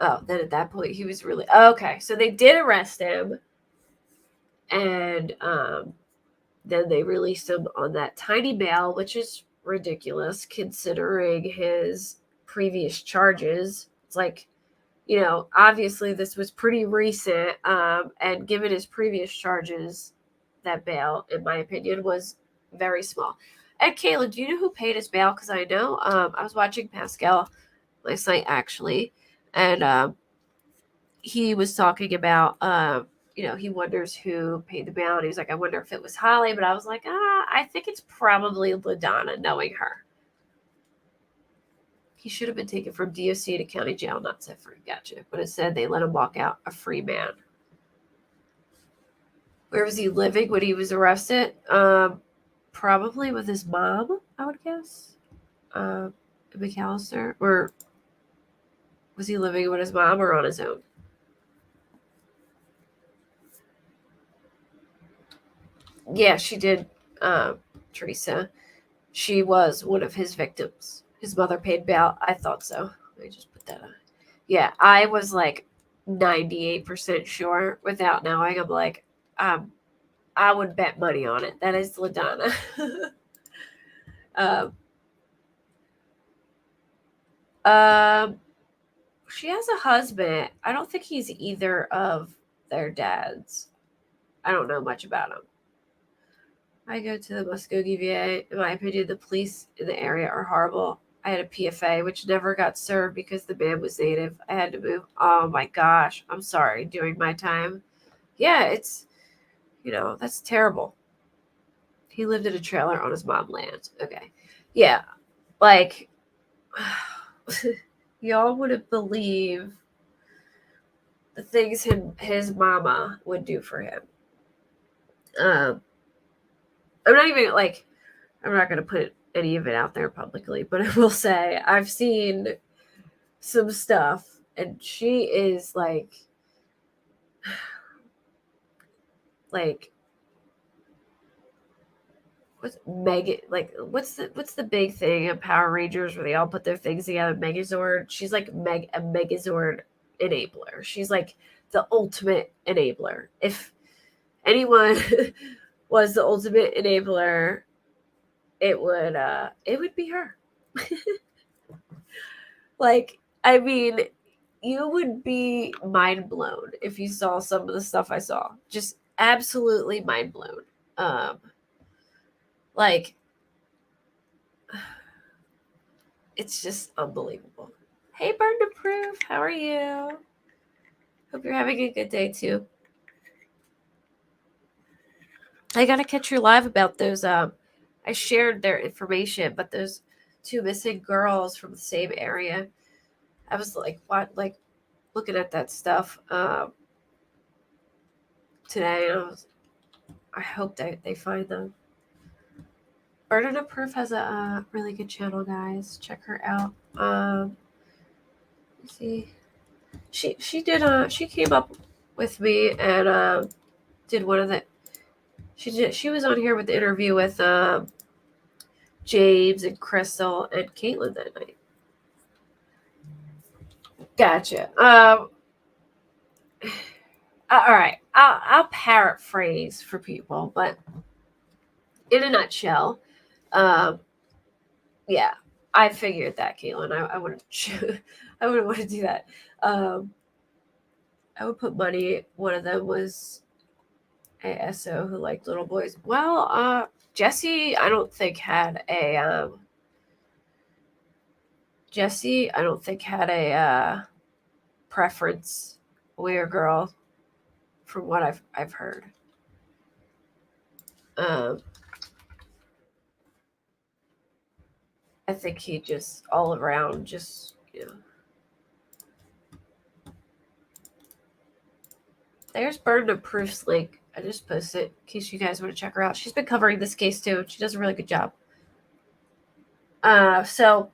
Oh, then at that point he was really. Okay, so they did arrest him. And then they released him on that tiny bail, which is ridiculous considering his previous charges. It's like, obviously this was pretty recent, and given his previous charges, that bail, in my opinion, was very small. And Kayla, do you know who paid his bail? Because I know I was watching Pascal last night, actually, and he was talking about, he wonders who paid the bail, and he's like, I wonder if it was Holly, but I was like, I think it's probably LaDonna, knowing her. He should have been taken from DOC to county jail, not set free. Gotcha. But it said they let him walk out a free man. Where was he living when he was arrested? Probably with his mom, I would guess. McAllister, or was he living with his mom or on his own? Yeah, she did. Teresa. She was one of his victims. His mother paid bail. I thought so. Let me just put that on. Yeah, I was like 98% sure without knowing. I'm like, I would bet money on it. That is LaDonna. um, um, she has a husband. I don't think he's either of their dads. I don't know much about him. I go to the Muskogee VA. In my opinion, the police in the area are horrible. I had a PFA, which never got served because the man was native. I had to move. Oh my gosh. I'm sorry. Doing my time. Yeah, it's, that's terrible. He lived in a trailer on his mom's land. Okay. Yeah. Like, y'all wouldn't believe the things his mama would do for him. I'm not even like, I'm not going to put any of it out there publicly, but I will say I've seen some stuff, and she is like what's Mega, like what's the big thing in Power Rangers where they all put their things together? Megazord. She's like a Megazord enabler. She's like the ultimate enabler. If anyone was the ultimate enabler, it would be her. Like, I mean, you would be mind blown if you saw some of the stuff I saw. Just absolutely mind blown. Like, it's just unbelievable. Hey, Burn to Proof, how are you? Hope you're having a good day too. I gotta catch your live about those. I shared their information, but those two missing girls from the same area. I was like, what? Like, looking at that stuff today, and I hope that they find them. Burden of Proof has a really good channel, guys. Check her out. Let's see, she did she came up with me and did one of the she was on here with the interview with James and Crystal and Caitlin that night. Gotcha. All right, I'll paraphrase for people, but in a nutshell, yeah, I figured that, Caitlin. I wouldn't I wouldn't want to do that. I would put money. One of them was ASO who liked little boys. Well, Jesse, I don't think had a Jesse, I don't think had a preference, boy or girl, from what I've heard. I think he just all around just There's Burden of Proof's link. I just posted it in case you guys want to check her out. She's been covering this case too. She does a really good job. So,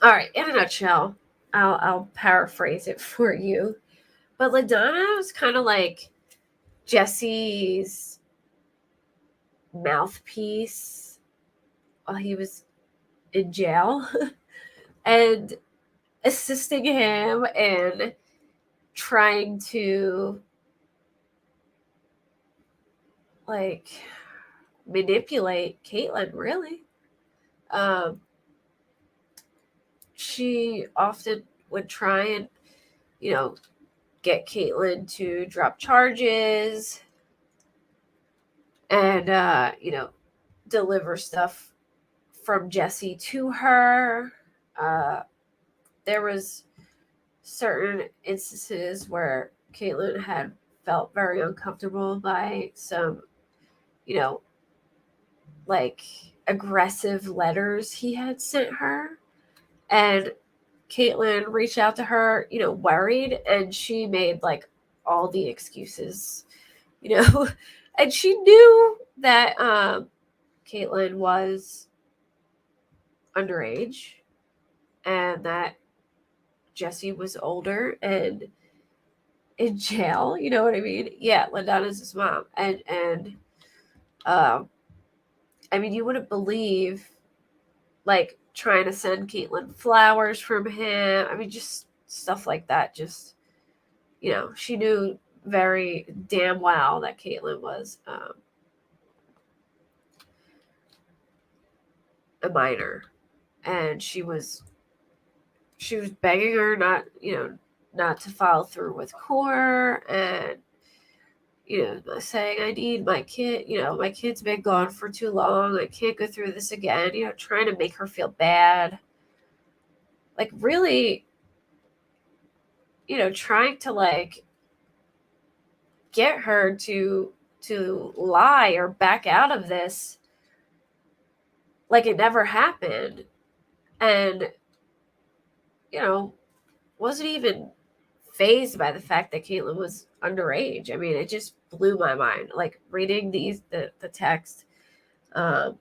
all right, in a nutshell, I'll paraphrase it for you. But LaDonna was kind of like Jesse's mouthpiece while he was in jail and assisting him in trying to like manipulate Caitlin, really. She often would try and, get Caitlin to drop charges and, deliver stuff from Jesse to her. There was certain instances where Caitlin had felt very uncomfortable by some, like aggressive letters he had sent her. And Caitlin reached out to her, worried, and she made like all the excuses, and she knew that Caitlin was underage and that Jesse was older and in jail. You know what I mean? Yeah, LaDonna's his mom, and um, I mean, you wouldn't believe like trying to send Caitlin flowers from him. I mean, just stuff like that. Just she knew very damn well that Caitlin was a minor, and she was begging her not to follow through with court, and saying, I need my kid, my kid's been gone for too long, I can't go through this again, trying to make her feel bad, like really, trying to like get her to lie or back out of this like it never happened, and wasn't even phased by the fact that Caitlin was underage. I mean, it just blew my mind. Like reading the text, I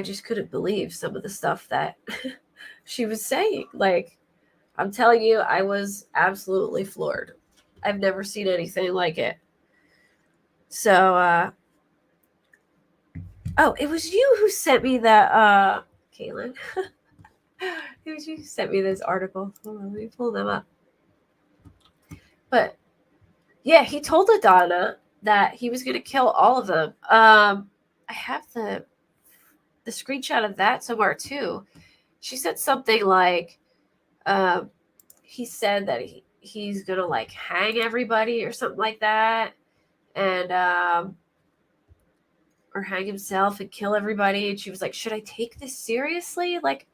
just couldn't believe some of the stuff that she was saying. Like, I'm telling you, I was absolutely floored. I've never seen anything like it. So, oh, it was you who sent me that, Caitlin. It was you who sent me this article. Hold on, let me pull them up. But yeah, he told Adana that he was going to kill all of them. I have the screenshot of that somewhere too. She said something like, he said that he's going to like hang everybody or something like that, and or hang himself and kill everybody. And she was like, should I take this seriously? Like,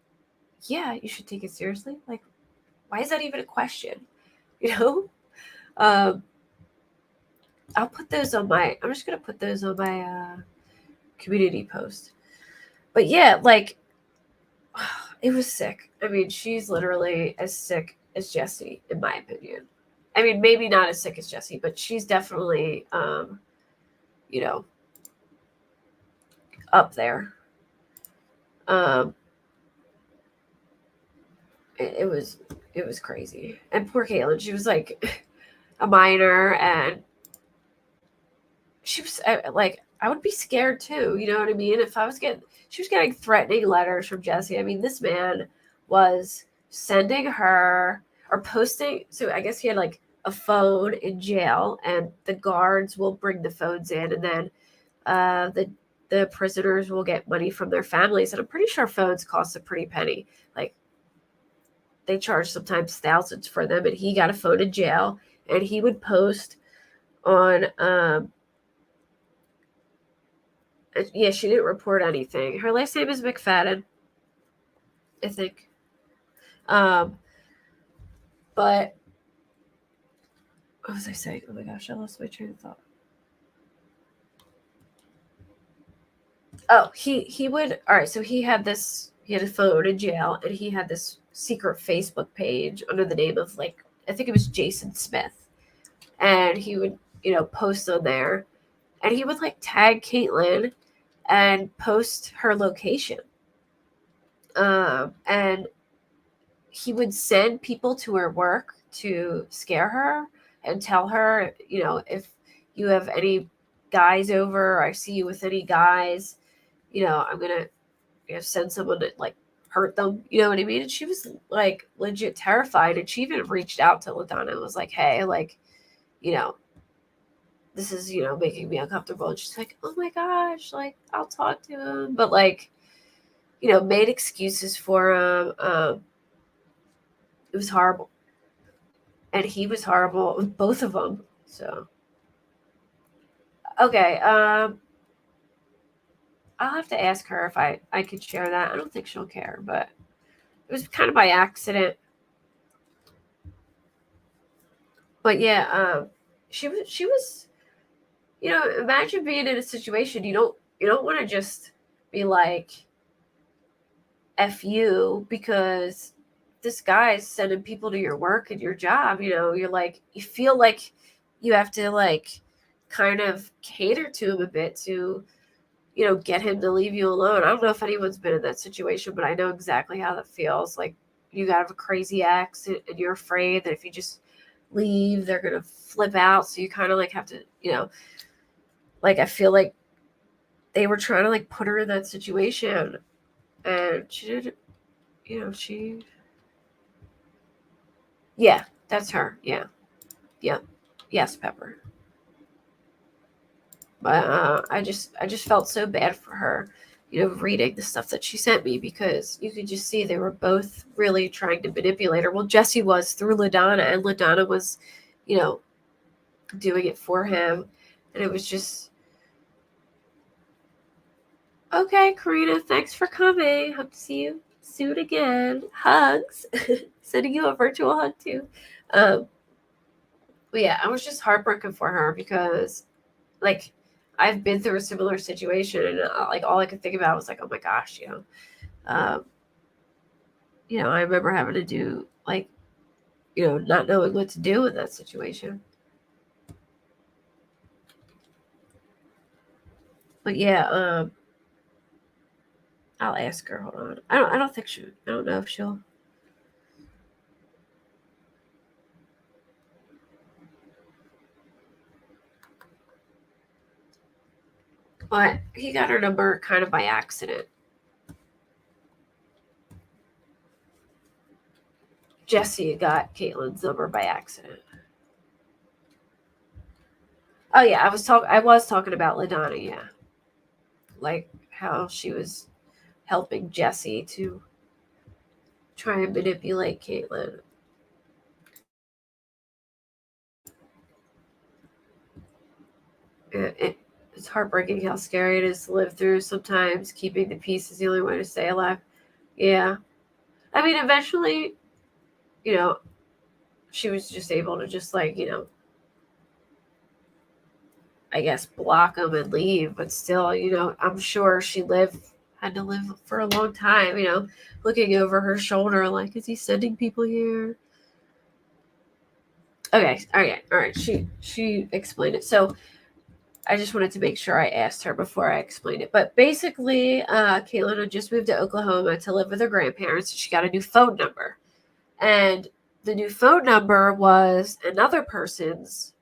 yeah, you should take it seriously. Like, why is that even a question? Um, I'll put those on my. I'm just gonna put those on my community post. But yeah, like it was sick. I mean, she's literally as sick as Jesse, in my opinion. I mean, maybe not as sick as Jesse, but she's definitely, up there. It was crazy. And poor Caitlin, she was like a minor, and she was like, I would be scared too. You know what I mean? If she was getting threatening letters from Jesse. I mean, this man was sending her or posting. So I guess he had like a phone in jail, and the guards will bring the phones in, and then the prisoners will get money from their families. And I'm pretty sure phones cost a pretty penny. Like they charge sometimes thousands for them, and he got a phone in jail, and he would post on. Yeah, she didn't report anything. Her last name is McFadden, I think. But what was I saying? Oh my gosh, I lost my train of thought. Oh, he would. All right, so he had a phone in jail, and he had this secret Facebook page under the name of, like, I think it was Jason Smith, and he would post on there, and he would like tag Caitlin and post her location, and he would send people to her work to scare her and tell her, if you have any guys over, or I see you with any guys, I'm gonna send someone to like hurt them. You know what I mean? And she was like legit terrified, and she even reached out to LaDonna and was like, hey, like, this is making me uncomfortable. And she's like, oh my gosh, like I'll talk to him, but like, made excuses for him. It was horrible, and he was horrible, both of them. So okay, I'll have to ask her if I could share that. I don't think she'll care, but it was kind of by accident. But yeah, she was imagine being in a situation you don't want to just be like F you because this guy's sending people to your work and your job. You're like, you feel like you have to like kind of cater to him a bit to get him to leave you alone. I don't know if anyone's been in that situation, but I know exactly how that feels. Like, you got a crazy ex and you're afraid that if you just leave, they're going to flip out. So you kind of like have to, like, I feel like they were trying to like put her in that situation, and she did, yeah, that's her. Yeah. Yeah. Yes, Pepper. But I just felt so bad for her, reading the stuff that she sent me, because you could just see they were both really trying to manipulate her. Well, Jesse was through LaDonna, and LaDonna was, you know, doing it for him, and it was just okay. Karina, thanks for coming. Hope to see you soon again. Hugs. Sending you a virtual hug too. Um, but yeah, I was just heartbroken for her because, like, I've been through a similar situation, and like all I could think about was like, oh my gosh, um, I remember having to do like, not knowing what to do in that situation. But yeah, I'll ask her. Hold on. I don't think she. I don't know if she'll. But he got her number kind of by accident. Jesse got Caitlin's number by accident. Oh yeah, I was talking about LaDonna, yeah. Like how she was helping Jesse to try and manipulate Caitlin. It's heartbreaking how scary it is to live through. Sometimes keeping the peace is the only way to stay alive. Yeah. I mean, eventually, you know, she was just able to just like, I guess block him and leave. But still, I'm sure had to live for a long time, looking over her shoulder like, is he sending people here? Okay, all right. She explained it. So I just wanted to make sure I asked her before I explained it. But basically, Caitlin had just moved to Oklahoma to live with her grandparents. She got a new phone number. And the new phone number was another person's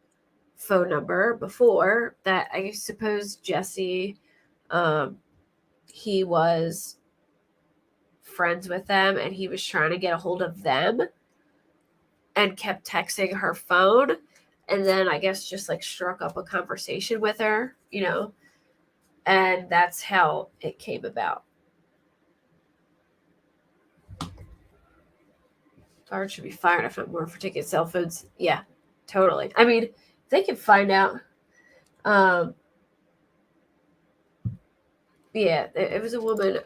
phone number before that. I suppose Jesse, um, he was friends with them, and he was trying to get a hold of them and kept texting her phone. And then I guess just like struck up a conversation with her, and that's how it came about. Guards should be fired if not more for taking cell phones. Yeah, totally. I mean, they can find out. Um, yeah, it was a woman,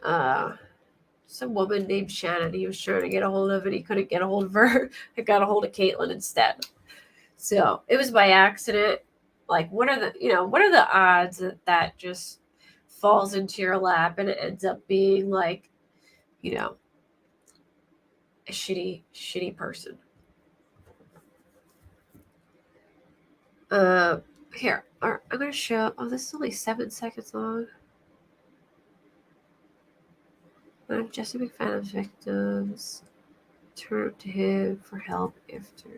some woman named Shannon. He was trying to get a hold of, and he couldn't get a hold of her. He got a hold of Caitlin instead. So it was by accident. Like, what are the odds that just falls into your lap and it ends up being like, you know, a shitty person? Uh, Here, I'm gonna show. Oh, this is only 7 seconds long. I'm Jesse McFadden's victims turn to him for help after.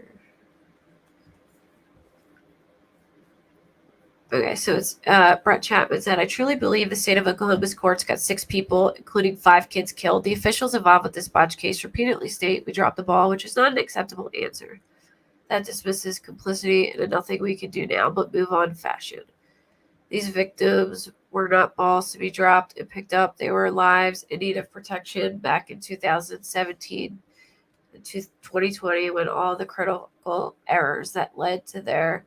Okay, so it's Brett Chapman said, I truly believe the state of Oklahoma's courts got 6 people, including 5 kids, killed. The officials involved with this botched case repeatedly state we dropped the ball, which is not an acceptable answer. That dismisses complicity and nothing we can do now but move on fashion. These victims were not balls to be dropped and picked up. They were lives in need of protection back in 2017 and 2020 when all the critical errors that led to their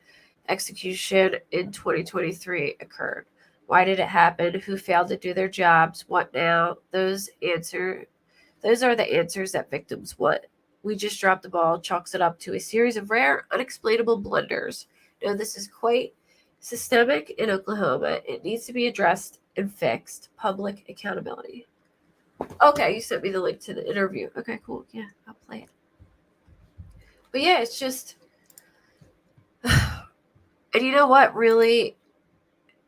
execution in 2023 occurred. Why did it happen? Who failed to do their jobs? What now? Those are the answers that victims want. We just dropped the ball, chalks it up to a series of rare, unexplainable blunders. Now, this is quite systemic in Oklahoma. It needs to be addressed and fixed. Public accountability. Okay, you sent me the link to the interview. Okay, cool. Yeah, I'll play it. But yeah, it's just. And you know what? Really,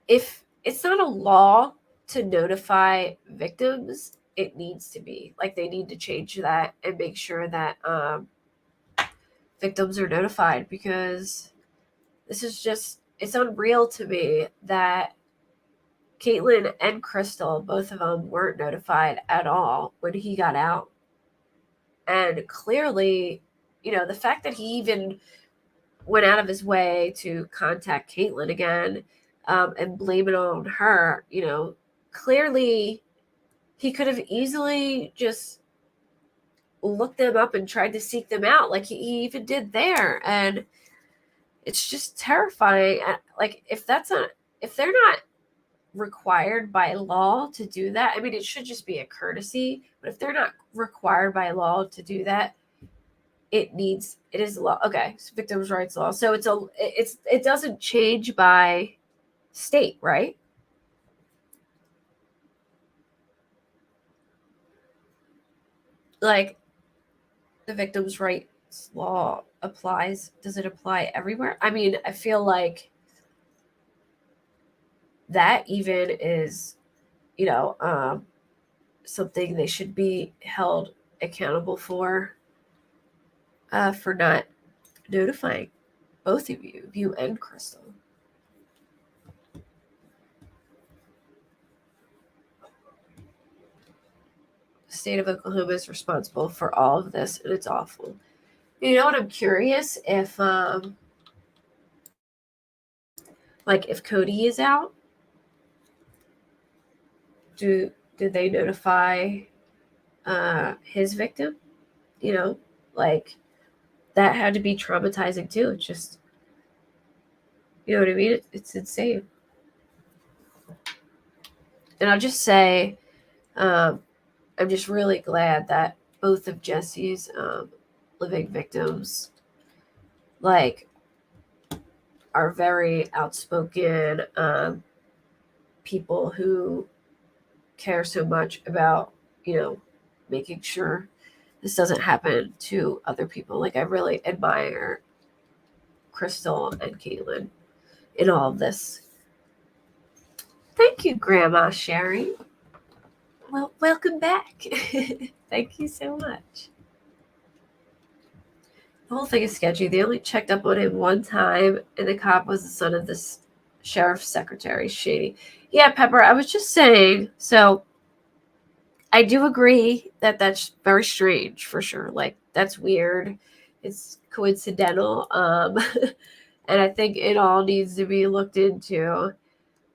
if it's not a law to notify victims, it needs to be like they need to change that and make sure that victims are notified, because this is just, it's unreal to me that Caitlyn and Crystal, both of them, weren't notified at all when he got out. And clearly, the fact that he even went out of his way to contact Caitlyn again, and blame it on her, clearly he could have easily just looked them up and tried to seek them out like he even did there. And it's just terrifying. Like, if they're not required by law to do that, I mean, it should just be a courtesy, but if they're not required by law to do that, it is law. Okay, so victims' rights law. So it doesn't change by state, right? Like, the victims' rights law applies. Does it apply everywhere? I mean, I feel like that even is, something they should be held accountable for not notifying both of you and Crystal. The state of Oklahoma is responsible for all of this, and it's awful. You know what? I'm curious if, if Cody is out, do they notify his victim? Like, that had to be traumatizing too. It's just, you know what I mean? It's insane. And I'll just say, I'm just really glad that both of Jesse's living victims, are very outspoken people who care so much about, making sure this doesn't happen to other people. Like, I really admire Crystal and Caitlyn in all of this. Thank you, Grandma Sherry. Well, welcome back. Thank you so much. The whole thing is sketchy. They only checked up on him one time, and the cop was the son of this sheriff's secretary. Shady. Yeah, Pepper, I was just saying, so I do agree that that's very strange, for sure. Like, that's weird. It's coincidental. And I think it all needs to be looked into.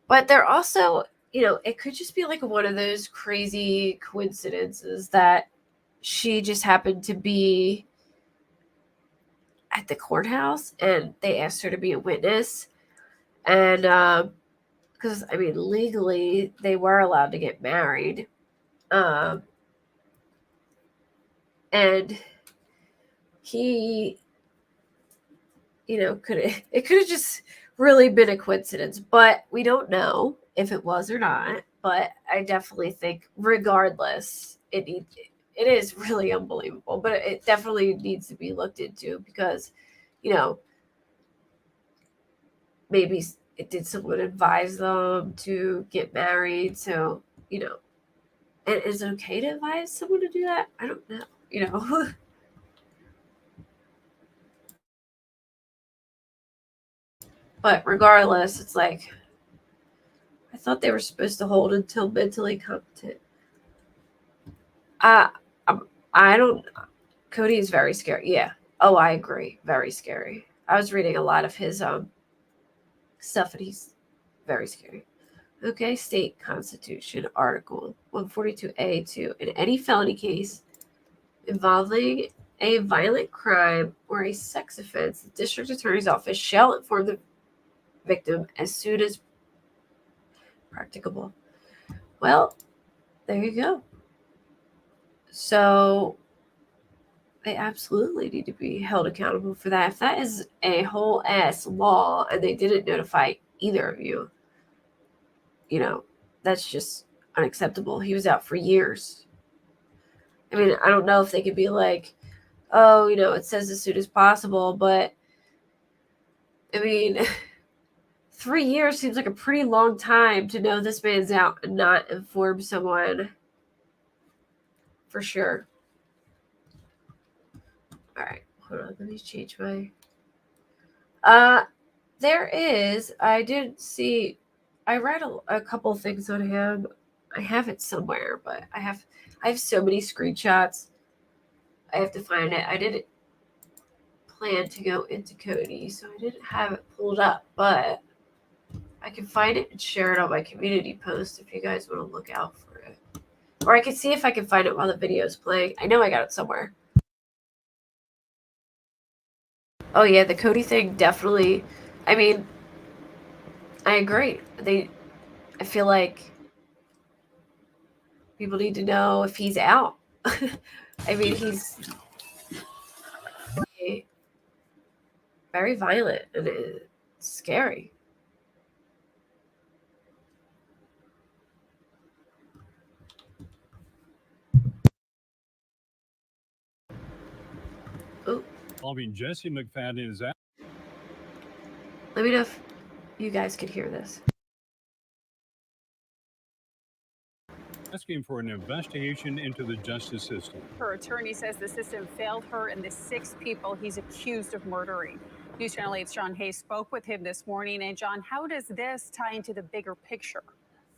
But they're also, it could just be like one of those crazy coincidences that she just happened to be at the courthouse and they asked her to be a witness. And because, I mean, legally they were allowed to get married. And he, it could have just really been a coincidence, but we don't know if it was or not. But I definitely think, regardless, it is really unbelievable, but it definitely needs to be looked into, because, maybe did someone advise them to get married? So, and is it okay to advise someone to do that? I don't know, But regardless, it's like, I thought they were supposed to hold until mentally competent. I don't. Cody is very scary. Yeah. Oh, I agree. Very scary. I was reading a lot of his stuff, and he's very scary. Okay, state constitution article 142A2. In any felony case involving a violent crime or a sex offense, the district attorney's office shall inform the victim as soon as practicable. Well, there you go. So they absolutely need to be held accountable for that. If that is a whole ass law and they didn't notify either of you, that's just unacceptable. He was out for years. I mean, I don't know if they could be like, oh, it says as soon as possible, but I mean, 3 years seems like a pretty long time to know this man's out and not inform someone. For sure. All right, hold on. Let me change my. There is. I did see. I read a couple things on him. I have it somewhere, but I have so many screenshots. I have to find it. I didn't plan to go into Cody, so I didn't have it pulled up, but I can find it and share it on my community post if you guys want to look out for it. Or I can see if I can find it while the video is playing. I know I got it somewhere. Oh yeah, the Cody thing definitely. I mean, I agree. I feel like people need to know if he's out. I mean, he's very violent and it's scary. Oh, Involving Jesse McFadden is out. let me know if you guys could hear this. Asking for an investigation into the justice system. Her attorney says the system failed her and the 6 people he's accused of murdering. News Channel 8's John Hayes spoke with him this morning. And John, how does this tie into the bigger picture?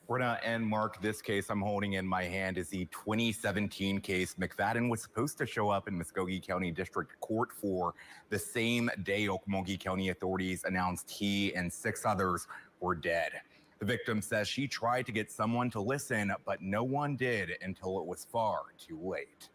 Rena and Mark, this case I'm holding in my hand is the 2017 case. McFadden was supposed to show up in Muskogee County District Court for the same day Okmulgee County authorities announced he and 6 others were dead. The victim says she tried to get someone to listen, but no one did until it was far too late.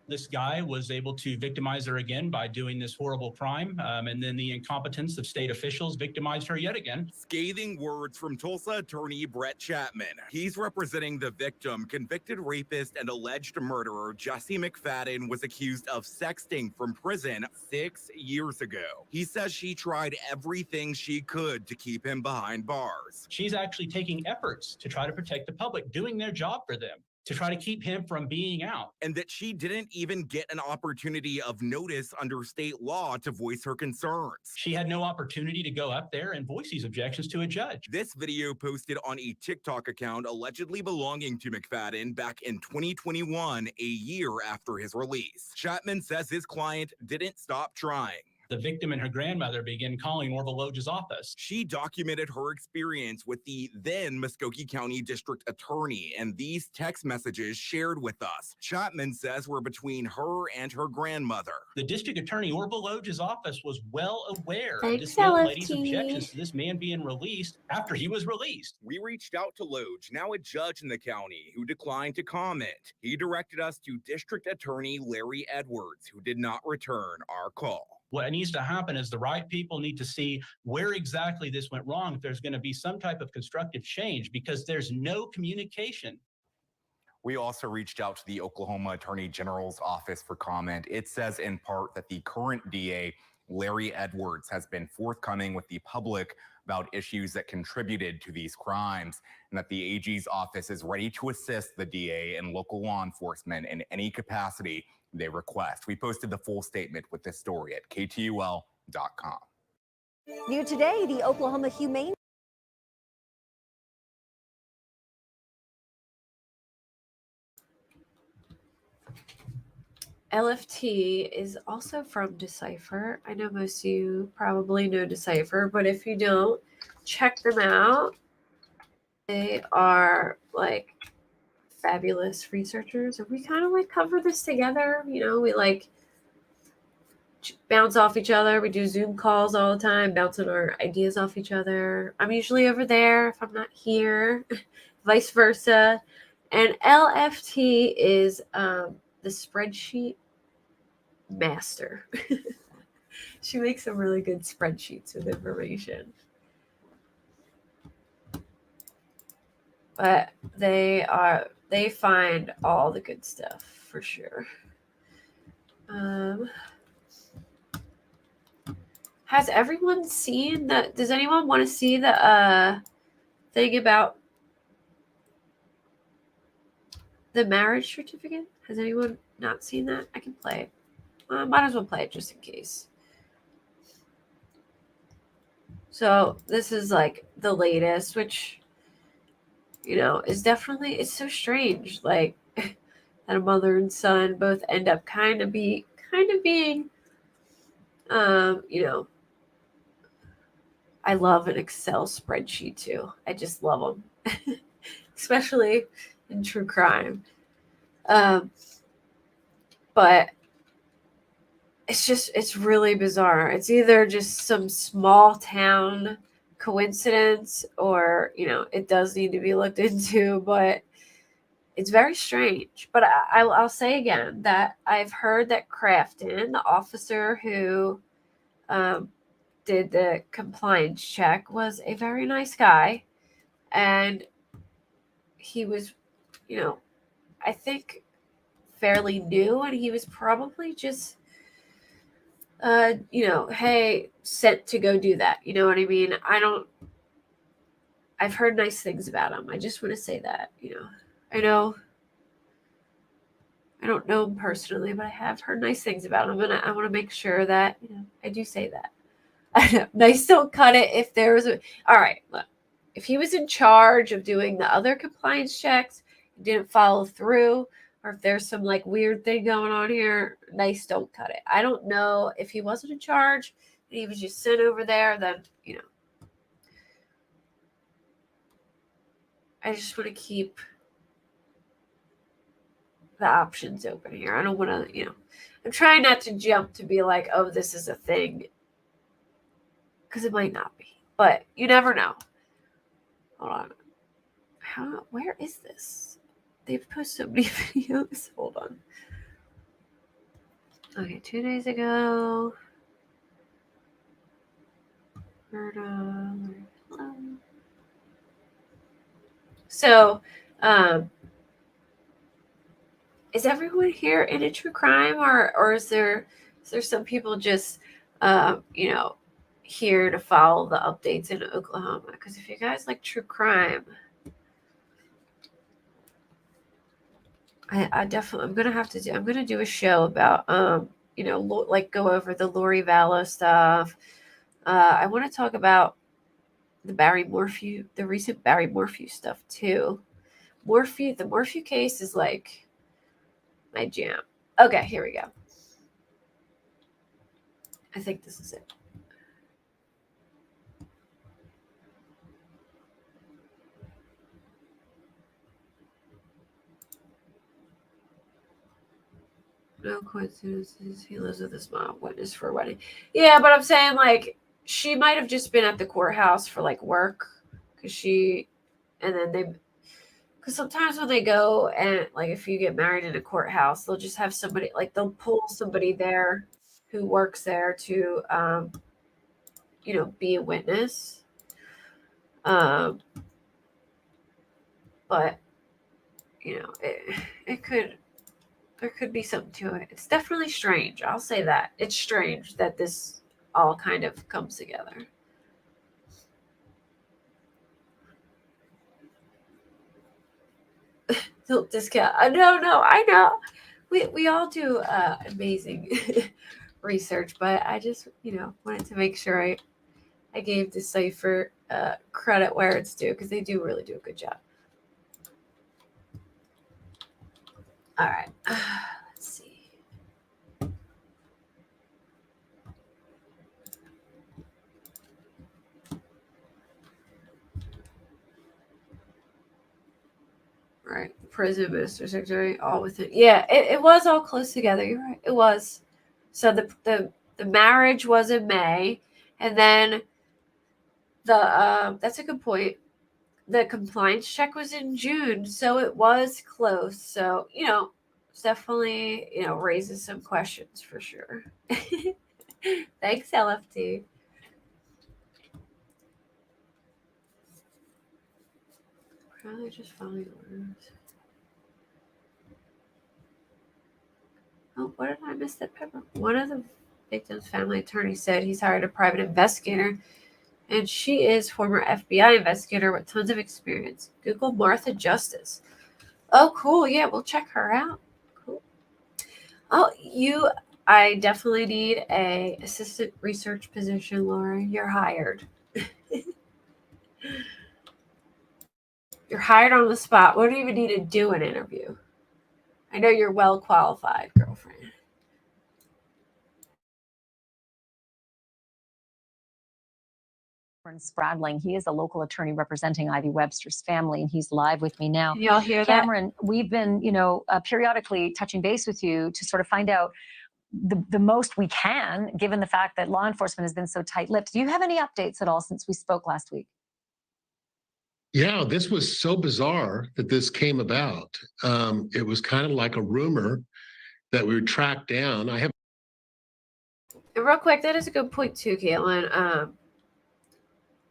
This guy was able to victimize her again by doing this horrible crime, and then the incompetence of state officials victimized her yet again. Scathing words from Tulsa attorney Brett Chapman. He's representing the victim. Convicted rapist and alleged murderer Jesse McFadden was accused of sexting from prison 6 years ago. He says she tried everything she could to keep him behind bars. She's actually taking efforts to try to protect the public, doing their job for them, to try to keep him from being out. And that she didn't even get an opportunity of notice under state law to voice her concerns. She had no opportunity to go up there and voice these objections to a judge. This video posted on a TikTok account allegedly belonging to McFadden back in 2021, a year after his release. Chapman says his client didn't stop trying. The victim and her grandmother began calling Orville Loge's office. She documented her experience with the then Muskogee County District Attorney, and these text messages shared with us, Chapman says, were between her and her grandmother. The district attorney, Orville Loge's office, was well aware of Thanks, this young lady's LFT. objections to this man being released after he was released. We reached out to Loge, now a judge in the county, who declined to comment. He directed us to District Attorney Larry Edwards, who did not return our call. What needs to happen is the right people need to see where exactly this went wrong, if there's going to be some type of constructive change, because there's no communication. We also reached out to the Oklahoma Attorney General's office for comment. It says in part that the current DA, Larry Edwards, has been forthcoming with the public about issues that contributed to these crimes, and that the AG's office is ready to assist the DA and local law enforcement in any capacity they request. We posted the full statement with this story at KTUL.com. New today, the Oklahoma Humane LFT is also from Decipher. I know most of you probably know Decipher, but if you don't, check them out. They are like fabulous researchers, and we kind of like cover this together. You know, we like bounce off each other. We do Zoom calls all the time, bouncing our ideas off each other. I'm usually over there if I'm not here, vice versa. And LFT is the spreadsheet master. She makes some really good spreadsheets with information. But they find all the good stuff for sure. Has everyone seen the? Does anyone want to see the thing about the marriage certificate? Has anyone not seen that? I can play it. Might as well play it just in case. So this is like the latest, which, is definitely, it's so strange. Like that a mother and son both end up kind of being, you know, I love an Excel spreadsheet too. I just love them, especially in true crime. But it's really bizarre. It's either just some small town coincidence or, it does need to be looked into, but it's very strange. But I'll say again that I've heard that Crafton, the officer who did the compliance check, was a very nice guy. And he was, I think fairly new, and he was probably just hey, sent to go do that. You know what I mean? I've heard nice things about him. I just want to say that, I know I don't know him personally, but I have heard nice things about him, and I want to make sure that, I do say that. I know, nice don't cut it. If there was all right, look, if he was in charge of doing the other compliance checks, didn't follow through, or if there's some like weird thing going on here, nice don't cut it. I don't know if he wasn't in charge and he was just sent over there, then, I just want to keep the options open here. I don't want to, I'm trying not to jump to be like, oh, this is a thing, because it might not be, but you never know. Hold on. Where is this? They've posted so many videos. Hold on. Okay, 2 days ago. So, is everyone here in a true crime, or is there some people just here to follow the updates in Oklahoma? Because if you guys like true crime, I definitely, I'm gonna do a show about like go over the Lori Vallow stuff. I want to talk about the recent Barry Morphew stuff too. The Morphew case is like my jam. Okay, here we go. I think this is it. No coincidences. He lives with his mom. Witness for a wedding. Yeah, but I'm saying like she might have just been at the courthouse for like work, because sometimes when they go and like if you get married in a courthouse, they'll just have somebody, like they'll pull somebody there who works there to be a witness. But there could be something to it. It's definitely strange. I'll say that. It's strange that this all kind of comes together. Don't discount. No, I know. We all do amazing research, but I just, wanted to make sure I gave Decipher credit where it's due, because they do really do a good job. All right. Let's see. Right. Prison minister, secretary, all within. Yeah, it was all close together. You're right. It was. So the marriage was in May, and then that's a good point. The compliance check was in June, so it was close. So, it's definitely, raises some questions for sure. Thanks, LFT. Probably just following orders. Oh, what did I miss that pepper? One of the victim's family attorneys said he's hired a private investigator, and she is former FBI investigator with tons of experience. Google Martha Justice. Oh, cool. Yeah, we'll check her out. Cool. Oh, I definitely need a assistant research position, Laura. You're hired. You're hired on the spot. We don't even need to do an interview. I know you're well qualified, girlfriend. Spradling. He is a local attorney representing Ivy Webster's family, and he's live with me now. Can y'all hear Cameron, we've been, periodically touching base with you to sort of find out the most we can, given the fact that law enforcement has been so tight-lipped. Do you have any updates at all since we spoke last week? Yeah, this was so bizarre that this came about. It was kind of like a rumor that we would track down. I have. And real quick, that is a good point too, Caitlin.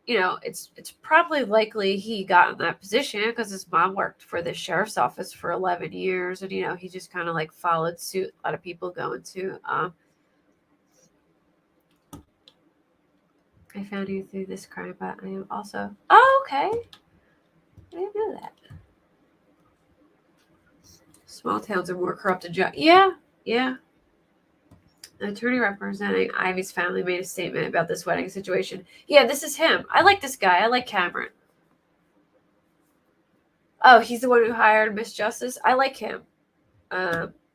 It's probably likely he got in that position because his mom worked for the sheriff's office for 11 years, and he just kind of like followed suit. A lot of people going to. I found you through this crime, but I am also. Oh, okay. I didn't know that. Small towns are more corrupt than yeah. The attorney representing Ivy's family made a statement about this wedding situation. Yeah, this is him. I like this guy. I like Cameron. Oh, he's the one who hired Miss Justice. I like him.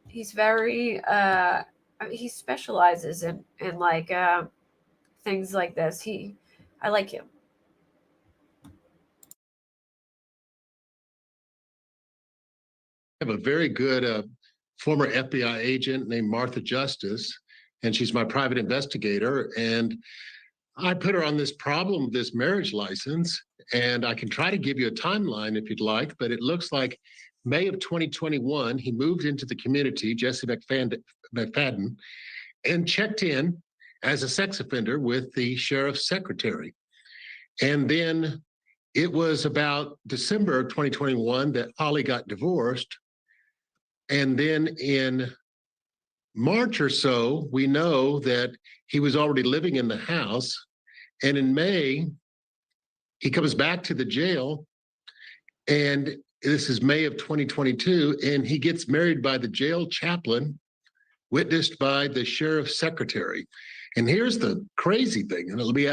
He's very. He specializes in like things like this. I like him. I have a very good former FBI agent named Martha Justice, and she's my private investigator. And I put her on this problem of this marriage license, and I can try to give you a timeline if you'd like, but it looks like May of 2021, he moved into the community, Jesse McFadden, and checked in as a sex offender with the sheriff's secretary. And then it was about December of 2021 that Holly got divorced. And then in March or so, we know that he was already living in the house. And in May, he comes back to the jail. And this is May of 2022. And he gets married by the jail chaplain, witnessed by the sheriff's secretary. And here's the crazy thing. And it'll be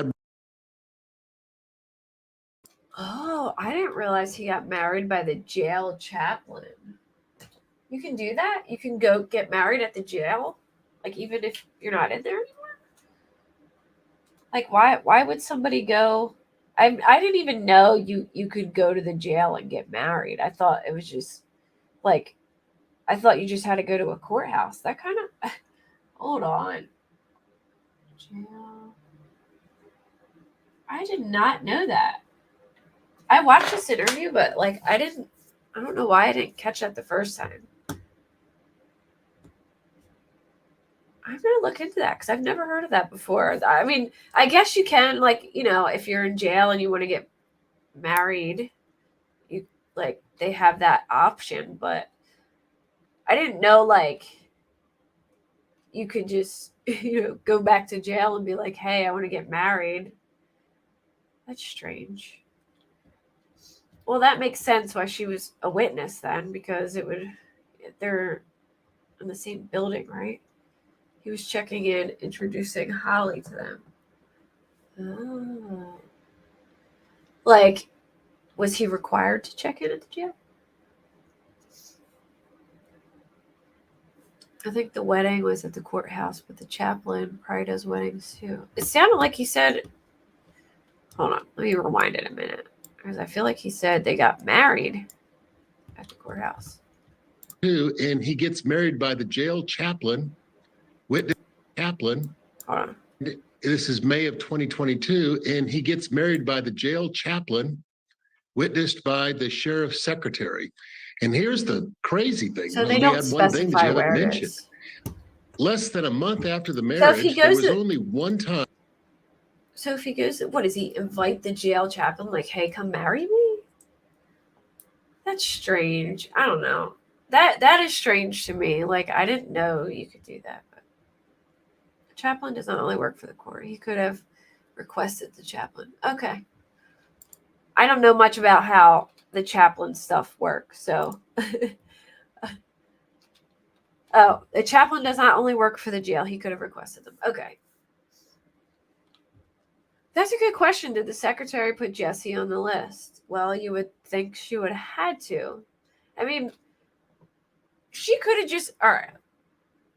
Oh, I didn't realize he got married by the jail chaplain. You can do that? You can go get married at the jail? Like, even if you're not in there anymore? Like, why would somebody go? I didn't even know you could go to the jail and get married. I thought it was just, like, I thought you just had to go to a courthouse. That kind of, hold on. Jail. I did not know that. I watched this interview, but, like, I don't know why I didn't catch that the first time. I'm going to look into that because I've never heard of that before. I mean, I guess you can, like, if you're in jail and you want to get married, they have that option. But I didn't know, like, you could just, go back to jail and be like, hey, I want to get married. That's strange. Well, that makes sense why she was a witness then, because they're in the same building, right? He was checking in, introducing Holly to them. Oh. Like, was he required to check in at the jail? I think the wedding was at the courthouse, but the chaplain probably does weddings too. It sounded like he said, hold on, let me rewind it a minute. Because I feel like he said they got married at the courthouse. And he gets married by the jail chaplain, witness chaplain. Hold on. This is May of 2022, and he gets married by the jail chaplain, witnessed by the sheriff's secretary. And here's the crazy thing. So they don't specify where it is. Less than a month after the marriage, there was only one time. So if he goes, what does he invite the jail chaplain? Like, hey, come marry me? That's strange. I don't know. That is strange to me. Like, I didn't know you could do that. But the chaplain does not only work for the court. He could have requested the chaplain. Okay. I don't know much about how the chaplain stuff works. So, oh, the chaplain does not only work for the jail. He could have requested them. Okay. That's a good question. Did the secretary put Jesse on the list? Well, you would think she would have had to. I mean, she could have just, all right,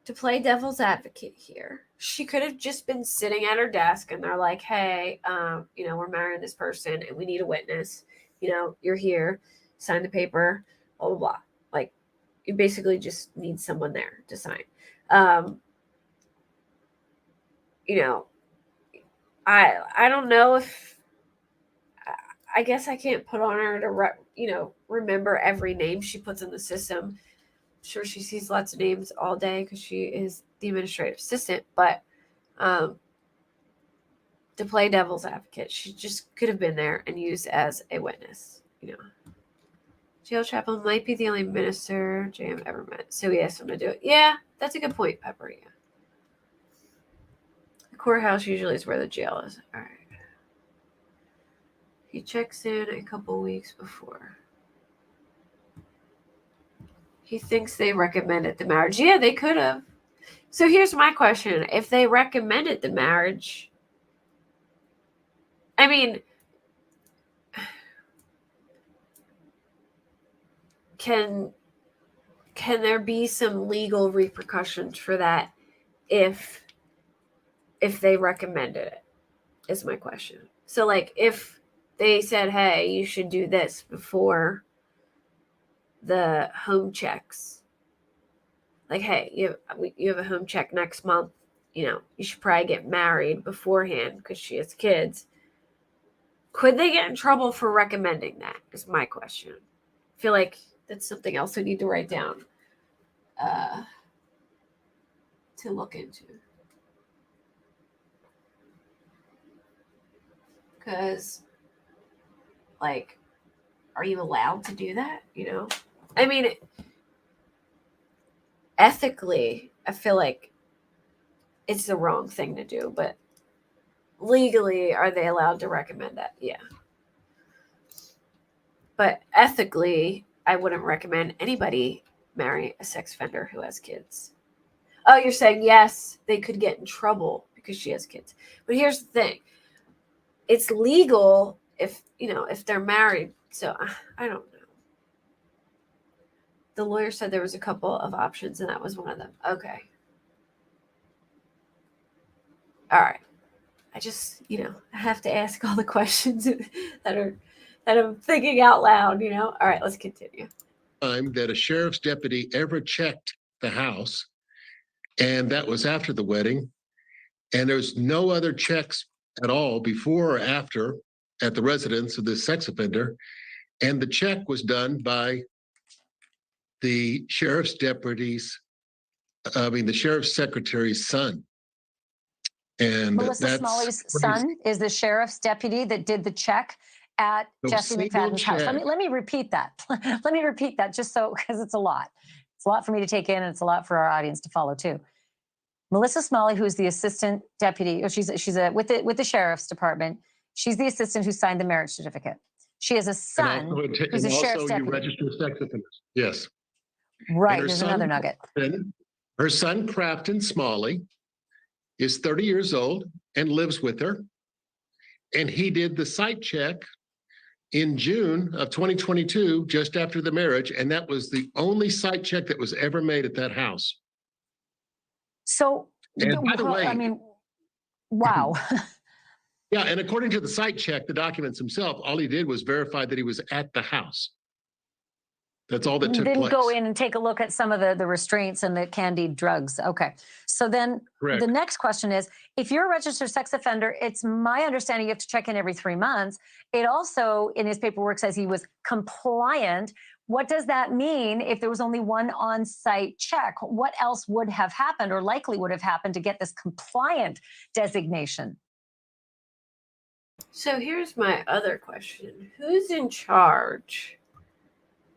to play devil's advocate here, she could have just been sitting at her desk and they're like, hey, we're marrying this person and we need a witness. You're here, sign the paper, blah, blah, blah. Like, you basically just need someone there to sign. I don't know if, I guess I can't put on her to, remember every name she puts in the system. I'm sure she sees lots of names all day because she is the administrative assistant, but to play devil's advocate, she just could have been there and used as a witness. Jail chaplain might be the only minister JM ever met, so he asked him to do it. Yeah, that's a good point, Pepper. Yeah. The courthouse usually is where the jail is. All right. He checks in a couple weeks before. He thinks they recommended the marriage. Yeah, they could have. So here's my question. If they recommended the marriage, I mean, can there be some legal repercussions for that if they recommended it, is my question. So, like, if they said, hey, you should do this before the home checks, like, hey, you have a home check next month, you should probably get married beforehand because she has kids. Could they get in trouble for recommending that, is my question. I feel like that's something else I need to write down to look into. Because, like, are you allowed to do that? I mean, ethically, I feel like it's the wrong thing to do, but legally, are they allowed to recommend that? Yeah. But ethically, I wouldn't recommend anybody marry a sex offender who has kids. Oh, you're saying yes, they could get in trouble because she has kids. But here's the thing. It's legal if they're married. So I don't know. The lawyer said there was a couple of options and that was one of them. Okay. All right. I just, I have to ask all the questions that I'm thinking out loud, All right, let's continue. Time that a sheriff's deputy ever checked the house, and that was after the wedding. And there's no other checks at all before or after at the residence of this sex offender. And the check was done by the sheriff's the sheriff's secretary's son. And Melissa Smalley's son is the sheriff's deputy that did the check at Jesse McFadden's house. Let me repeat that. Let me repeat that just so, because it's a lot. It's a lot for me to take in, and it's a lot for our audience to follow too. Melissa Smalley, who's the assistant deputy, or she's with the sheriff's department. She's the assistant who signed the marriage certificate. She has a son who's a sheriff's deputy. You register sex offenders. Yes. Right. There's another nugget. Her son, Crafton Smalley, is 30 years old and lives with her. And he did the site check in June of 2022, just after the marriage. And that was the only site check that was ever made at that house. So, and by the way, I mean, wow. Yeah, and according to the site check, the documents himself, all he did was verify that he was at the house. That's all that took place. Didn't go in and take a look at some of the restraints and the candied drugs. Okay. So then the next question is, if you're a registered sex offender, it's my understanding you have to check in every 3 months. It also, in his paperwork, says he was compliant. What does that mean if there was only one on-site check? What else would have happened or likely would have happened to get this compliant designation? So here's my other question. Who's in charge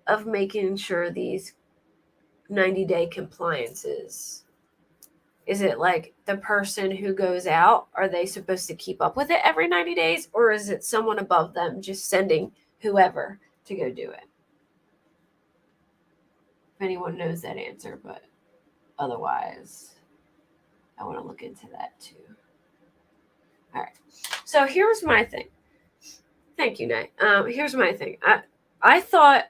of making sure these 90-day compliances? Is it like the person who goes out? Are they supposed to keep up with it every 90 days? Or is it someone above them just sending whoever to go do it? If anyone knows that answer, but otherwise, I want to look into that too. All right. So here's my thing. Thank you, Nay. Here's my thing. I thought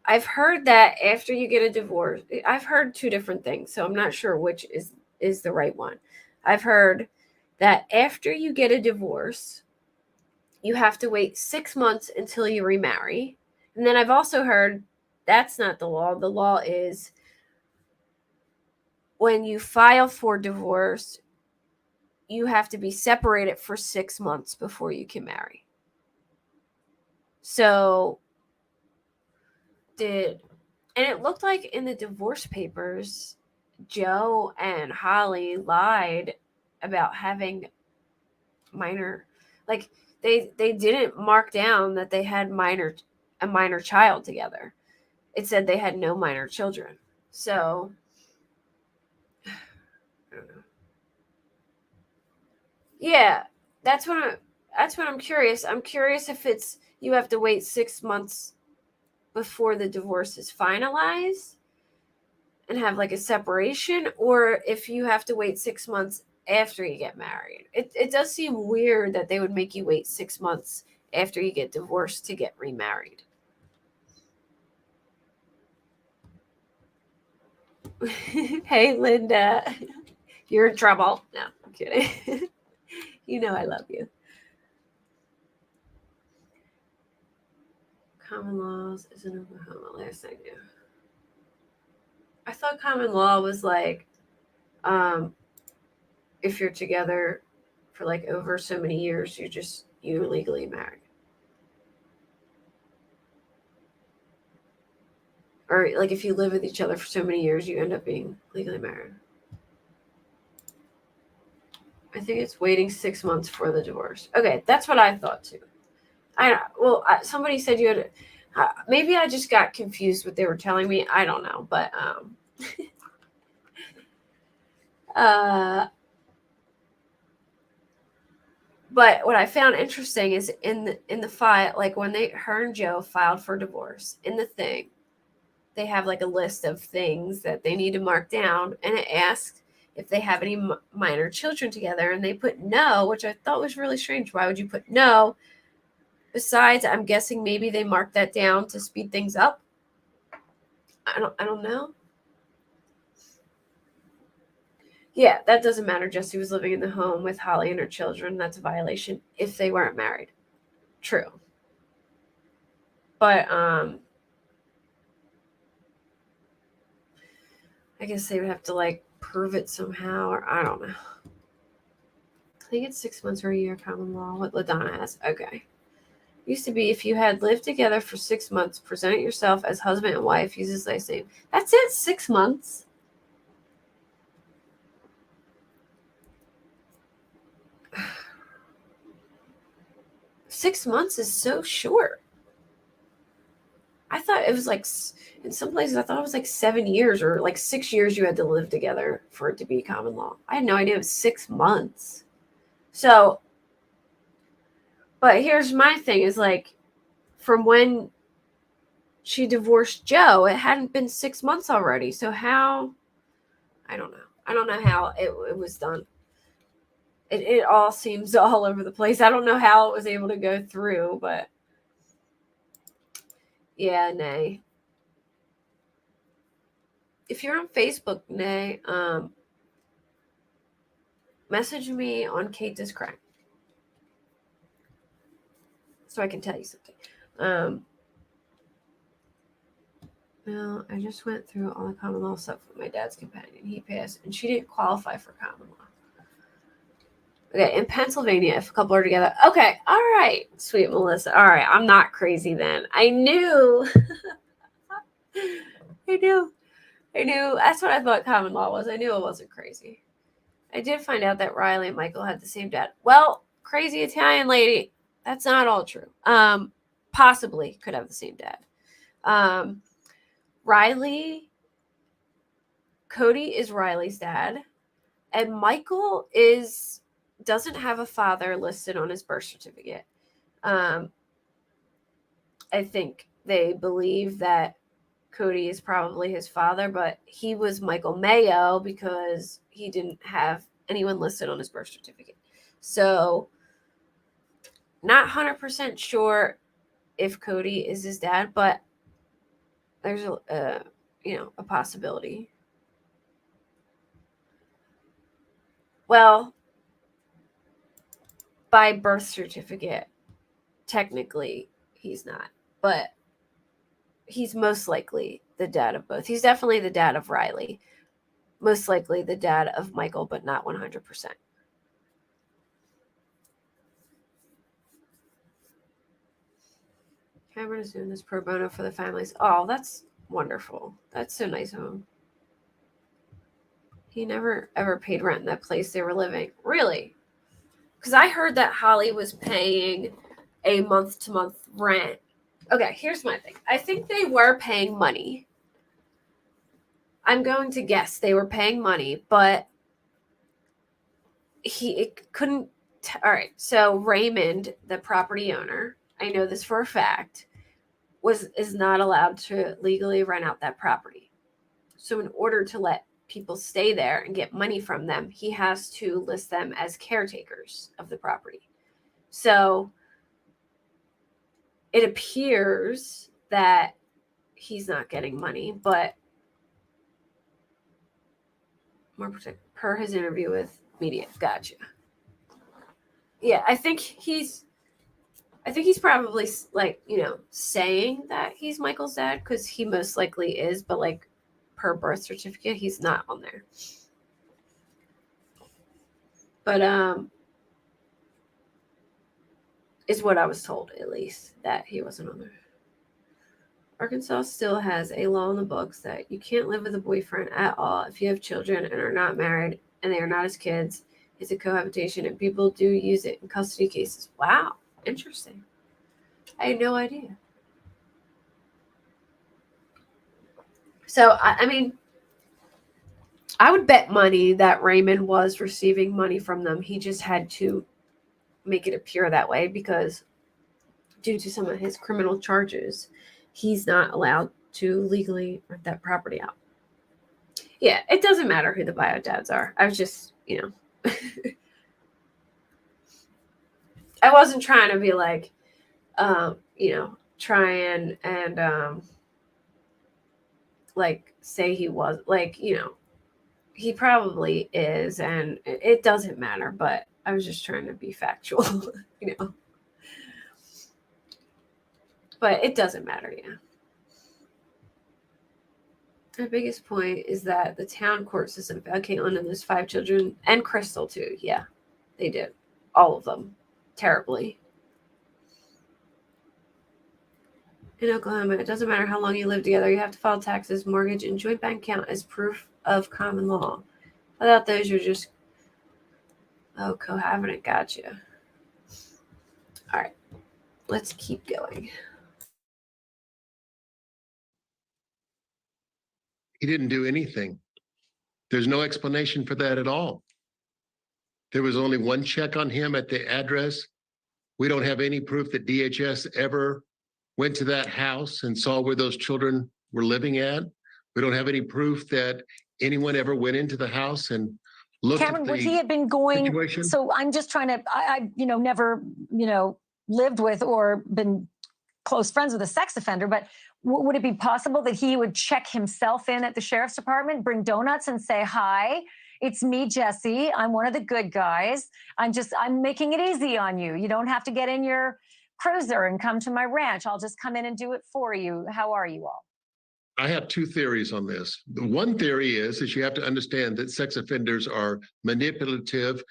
I've heard that after you get a divorce, I've heard two different things, so I'm not sure which is the right one. I've heard that after you get a divorce, you have to wait 6 months until you remarry. And then I've also heard that's not the law. The law is when you file for divorce, you have to be separated for 6 months before you can marry. So and it looked like in the divorce papers, Joe and Holly lied about having minor, like they didn't mark down that they had a minor child together. It said they had no minor children. So I don't know. Yeah, that's what I'm curious. I'm curious if it's you have to wait 6 months before the divorce is finalized and have like a separation, or if you have to wait 6 months after you get married. It does seem weird that they would make you wait 6 months after you get divorced to get remarried. Hey, Linda, you're in trouble. No, I'm kidding. You know I love you. Common laws is in Oklahoma. Last I knew. I thought common law was like, if you're together for like over so many years, you're legally married. Or like if you live with each other for so many years, you end up being legally married. I think it's waiting 6 months for the divorce. Okay, that's what I thought too. Somebody said you had. Maybe I just got confused what they were telling me. I don't know, but but what I found interesting is in the file, like when her and Joe filed for divorce, in the thing, they have like a list of things that they need to mark down, and it asks if they have any minor children together, and they put no, which I thought was really strange. Why would you put no? Besides, I'm guessing maybe they marked that down to speed things up. I don't know. Yeah, that doesn't matter. Jesse was living in the home with Holly and her children. That's a violation if they weren't married. True. But I guess they would have to like prove it somehow, or I don't know. I think it's 6 months or a year common law. What LaDonna has. Okay. Used to be if you had lived together for 6 months, presented yourself as husband and wife, use his last name. That's it, 6 months. Six months is so short. I thought it was like, in some places, I thought it was like 7 years or like 6 years you had to live together for it to be common law. I had no idea it was 6 months. So, but here's my thing is like, from when she divorced Joe, it hadn't been 6 months already. So how, I don't know. I don't know how it was done. It all seems all over the place. I don't know how it was able to go through, but yeah, Nay. If you're on Facebook, Nay, message me on Kate Does Crime so I can tell you something. Well, I just went through all the common law stuff with my dad's companion. He passed, and she didn't qualify for common law. Okay, in Pennsylvania, if a couple are together. Okay, all right, sweet Melissa. All right, I'm not crazy then. I knew. I knew. That's what I thought common law was. I knew it wasn't crazy. I did find out that Riley and Michael had the same dad. Well, crazy Italian lady. That's not all true. Possibly could have the same dad. Cody is Riley's dad, and Michael doesn't have a father listed on his birth certificate. I think they believe that Cody is probably his father, but he was Michael Mayo because he didn't have anyone listed on his birth certificate. So not 100% sure if Cody is his dad, but there's a possibility. Well, by birth certificate, technically he's not, but he's most likely the dad of both. He's definitely the dad of Riley, most likely the dad of Michael, but not 100%. Cameron is doing this pro bono for the families. Oh, that's wonderful. That's so nice of him. He never ever paid rent in that place they were living. Really? Because I heard that Holly was paying a month-to-month rent. Okay, here's my thing. I think they were paying money. I'm going to guess they were paying money, but it couldn't. All right, so Raymond, the property owner, I know this for a fact, is not allowed to legally rent out that property. So in order to let people stay there and get money from them, he has to list them as caretakers of the property. So it appears that he's not getting money, but more per his interview with media. Gotcha. Yeah, I think he's probably like, saying that he's Michael's dad because he most likely is, but like per birth certificate, he's not on there. But is what I was told, at least, that he wasn't on there. Arkansas still has a law in the books that you can't live with a boyfriend at all if you have children and are not married and they are not his kids. It's a cohabitation, and people do use it in custody cases. Wow, interesting. I had no idea. So, I mean, I would bet money that Raymond was receiving money from them. He just had to make it appear that way because due to some of his criminal charges, he's not allowed to legally rent that property out. Yeah, it doesn't matter who the bio dads are. I was just, I wasn't trying to be like, try and like say he was like, he probably is, and it doesn't matter, but I was just trying to be factual, but it doesn't matter. Yeah. My biggest point is that the town court system found Caitlin and those 5 children, and Crystal too. Yeah, they did. All of them. Terribly. In Oklahoma, it doesn't matter how long you live together. You have to file taxes, mortgage, and joint bank account as proof of common law. Without those, you're just... Oh, cohabitant. Gotcha. All right. Let's keep going. He didn't do anything. There's no explanation for that at all. There was only one check on him at the address. We don't have any proof that DHS ever went to that house and saw where those children were living at. We don't have any proof that anyone ever went into the house and looked Cameron, at the would he have been going? situation. So I'm just trying to, I never, lived with or been close friends with a sex offender, but would it be possible that he would check himself in at the sheriff's department, bring donuts and say, hi, it's me, Jesse. I'm one of the good guys. I'm making it easy on you. You don't have to get in your cruiser and come to my ranch. I'll just come in and do it for you. How are you all? I have 2 theories on this. The one theory is you have to understand that sex offenders are manipulative.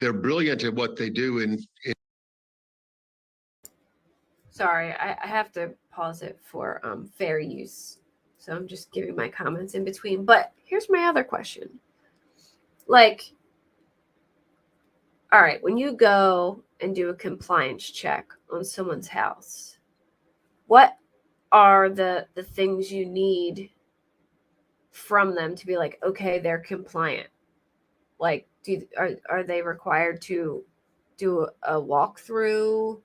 They're brilliant at what they do. Sorry, I have to pause it for fair use. So I'm just giving my comments in between. But here's my other question. Like, all right, when you go and do a compliance check on someone's house, what are the things you need from them to be like, okay, they're compliant? Like, are they required to do a walkthrough?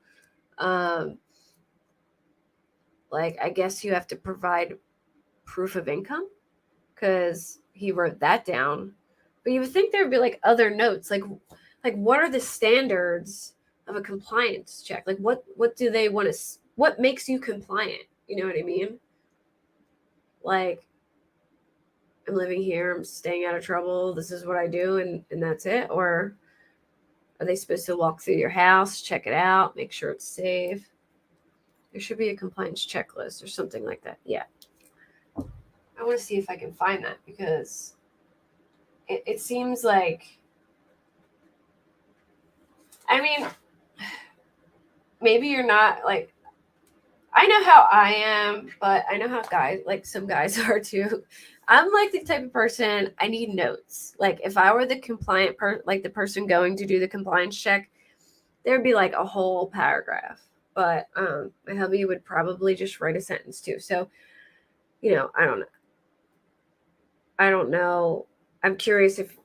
Like, I guess you have to provide proof of income because he wrote that down. But you would think there would be like other notes. Like like, what are the standards of a compliance check? Like, what do they want to, what makes you compliant? You know what I mean? Like, I'm living here, I'm staying out of trouble, this is what I do, and that's it? Or are they supposed to walk through your house, check it out, make sure it's safe? There should be a compliance checklist or something like that. Yeah. I want to see if I can find that, because it seems like, I mean, maybe you're not like, I know how I am, but I know how guys, like some guys are too. I'm like the type of person, I need notes. Like if I were the compliant like the person going to do the compliance check, there'd be like a whole paragraph. But my hubby would probably just write a sentence too. So, I don't know. I'm curious if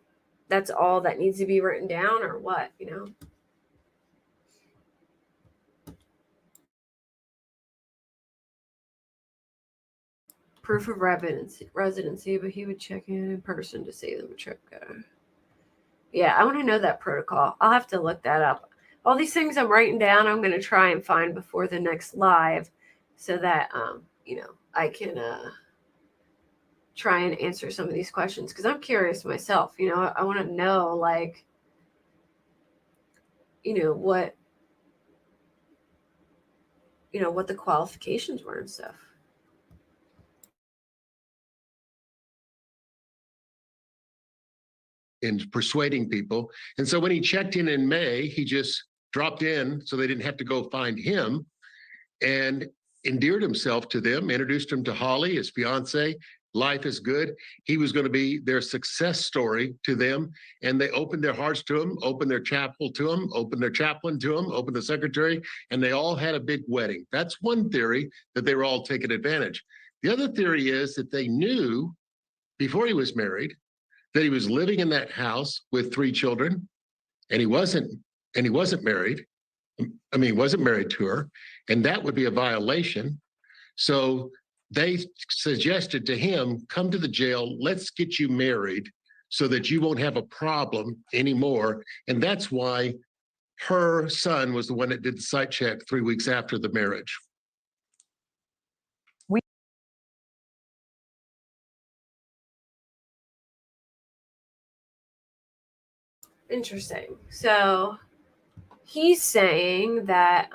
that's all that needs to be written down or what, Proof of residency, but he would check in person to see them a trip go. Yeah, I want to know that protocol. I'll have to look that up. All these things I'm writing down, I'm going to try and find before the next live, so that I can try and answer some of these questions, because I'm curious myself. I want to know, like, what the qualifications were and stuff. In persuading people. And so when he checked in May, he just dropped in so they didn't have to go find him, and endeared himself to them, introduced him to Holly, his fiance. Life is good. He was going to be their success story to them. And they opened their hearts to him, opened their chapel to him, opened their chaplain to him, opened the secretary, and they all had a big wedding. That's one theory, that they were all taking advantage. The other theory is that they knew before he was married that he was living in that house with 3 children, and he wasn't married. I mean, he wasn't married to her, and that would be a violation. So they suggested to him, come to the jail, let's get you married so that you won't have a problem anymore. And that's why her son was the one that did the site check 3 weeks after the marriage. Interesting. So he's saying that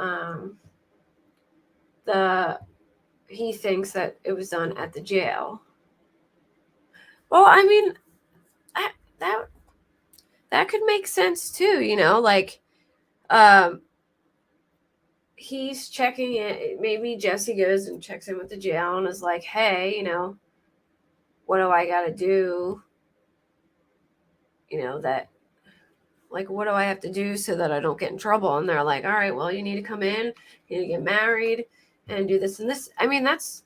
he thinks that it was done at the jail. Well, I mean, that could make sense too, like he's checking it. Maybe Jesse goes and checks in with the jail and is like, hey, what do I got to do? That, like, what do I have to do so that I don't get in trouble? And they're like, all right, well, you need to come in, you need to get married and do this and this. I mean, that's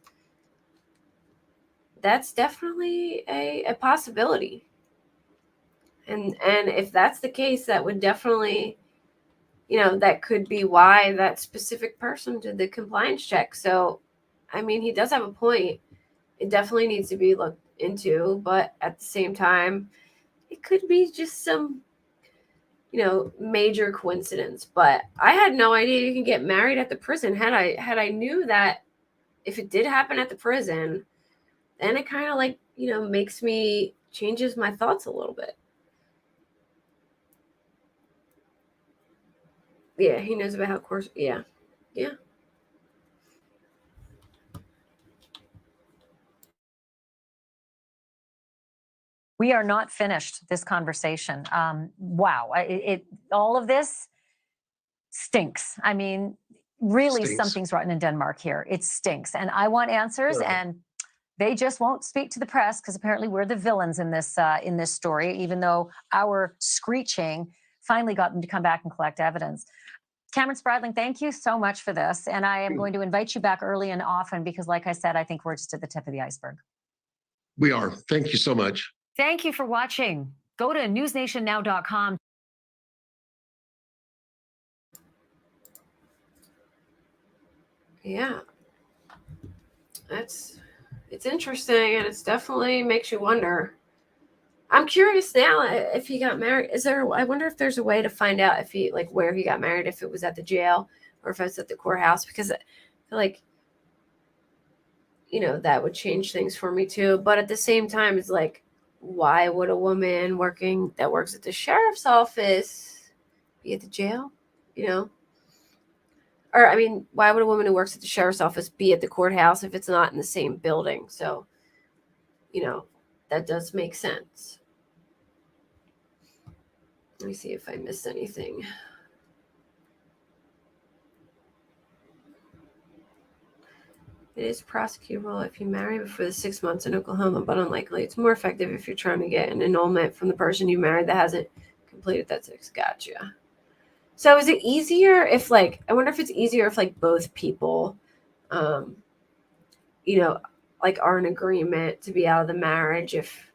definitely a possibility. And if that's the case, that would definitely, that could be why that specific person did the compliance check. So, I mean, he does have a point. It definitely needs to be looked into, but at the same time, it could be just some, major coincidence. But I had no idea you can get married at the prison. Had I knew that if it did happen at the prison, then it kind of like, changes my thoughts a little bit. Yeah, he knows about how course. Yeah. We are not finished this conversation. Wow, all of this stinks. I mean, really, something's rotten in Denmark here. It stinks, and I want answers. Yeah. And they just won't speak to the press, because apparently we're the villains in this story, even though our screeching finally got them to come back and collect evidence. Cameron Spradling, thank you so much for this. And I am going to invite you back early and often, because like I said, I think we're just at the tip of the iceberg. We are. Thank you so much. Thank you for watching. Go to newsnationnow.com. Yeah. It's interesting, and it's definitely makes you wonder, I'm curious now if he got married. I wonder if there's a way to find out if he, like, where he got married, if it was at the jail or if it was at the courthouse, because I feel like, that would change things for me too. But at the same time, it's like, why would a woman that works at the sheriff's office be at the jail? Or, I mean, why would a woman who works at the sheriff's office be at the courthouse if it's not in the same building? So, that does make sense. Let me see if I missed anything. It is prosecutable if you marry before the 6 months in Oklahoma, but unlikely. It's more effective if you're trying to get an annulment from the person you married that hasn't completed that 6. Gotcha. So is it easier if, like, I wonder if it's easier if, like, both people, like, are in agreement to be out of the marriage, if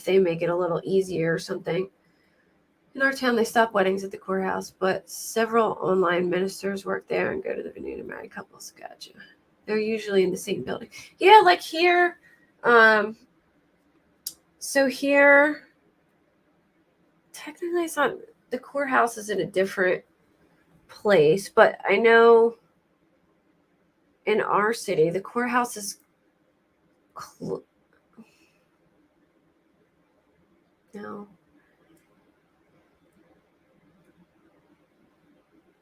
they make it a little easier or something. In our town, they stop weddings at the courthouse, but several online ministers work there and go to the venue to marry couples. Gotcha. They're usually in the same building. Yeah, like here. So here, technically it's not, the courthouse is in a different place, but I know in our city, the courthouse is no.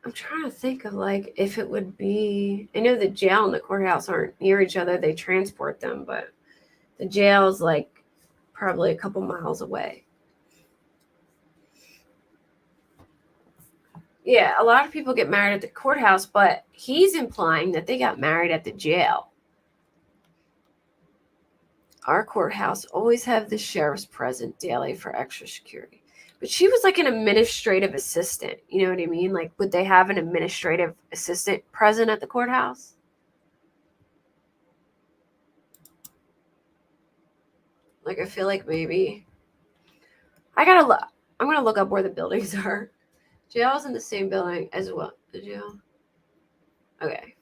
I'm trying to think of, like, if it would be, I know the jail and the courthouse aren't near each other. They transport them, but the jail is, like, probably a couple miles away. Yeah, a lot of people get married at the courthouse, but he's implying that they got married at the jail. Our courthouse always have the sheriffs present daily for extra security. But she was like an administrative assistant. You know what I mean? Like, would they have an administrative assistant present at the courthouse? Like, I feel like maybe. I'm going to look up where the buildings are. Jail's in the same building as well. The jail. Okay.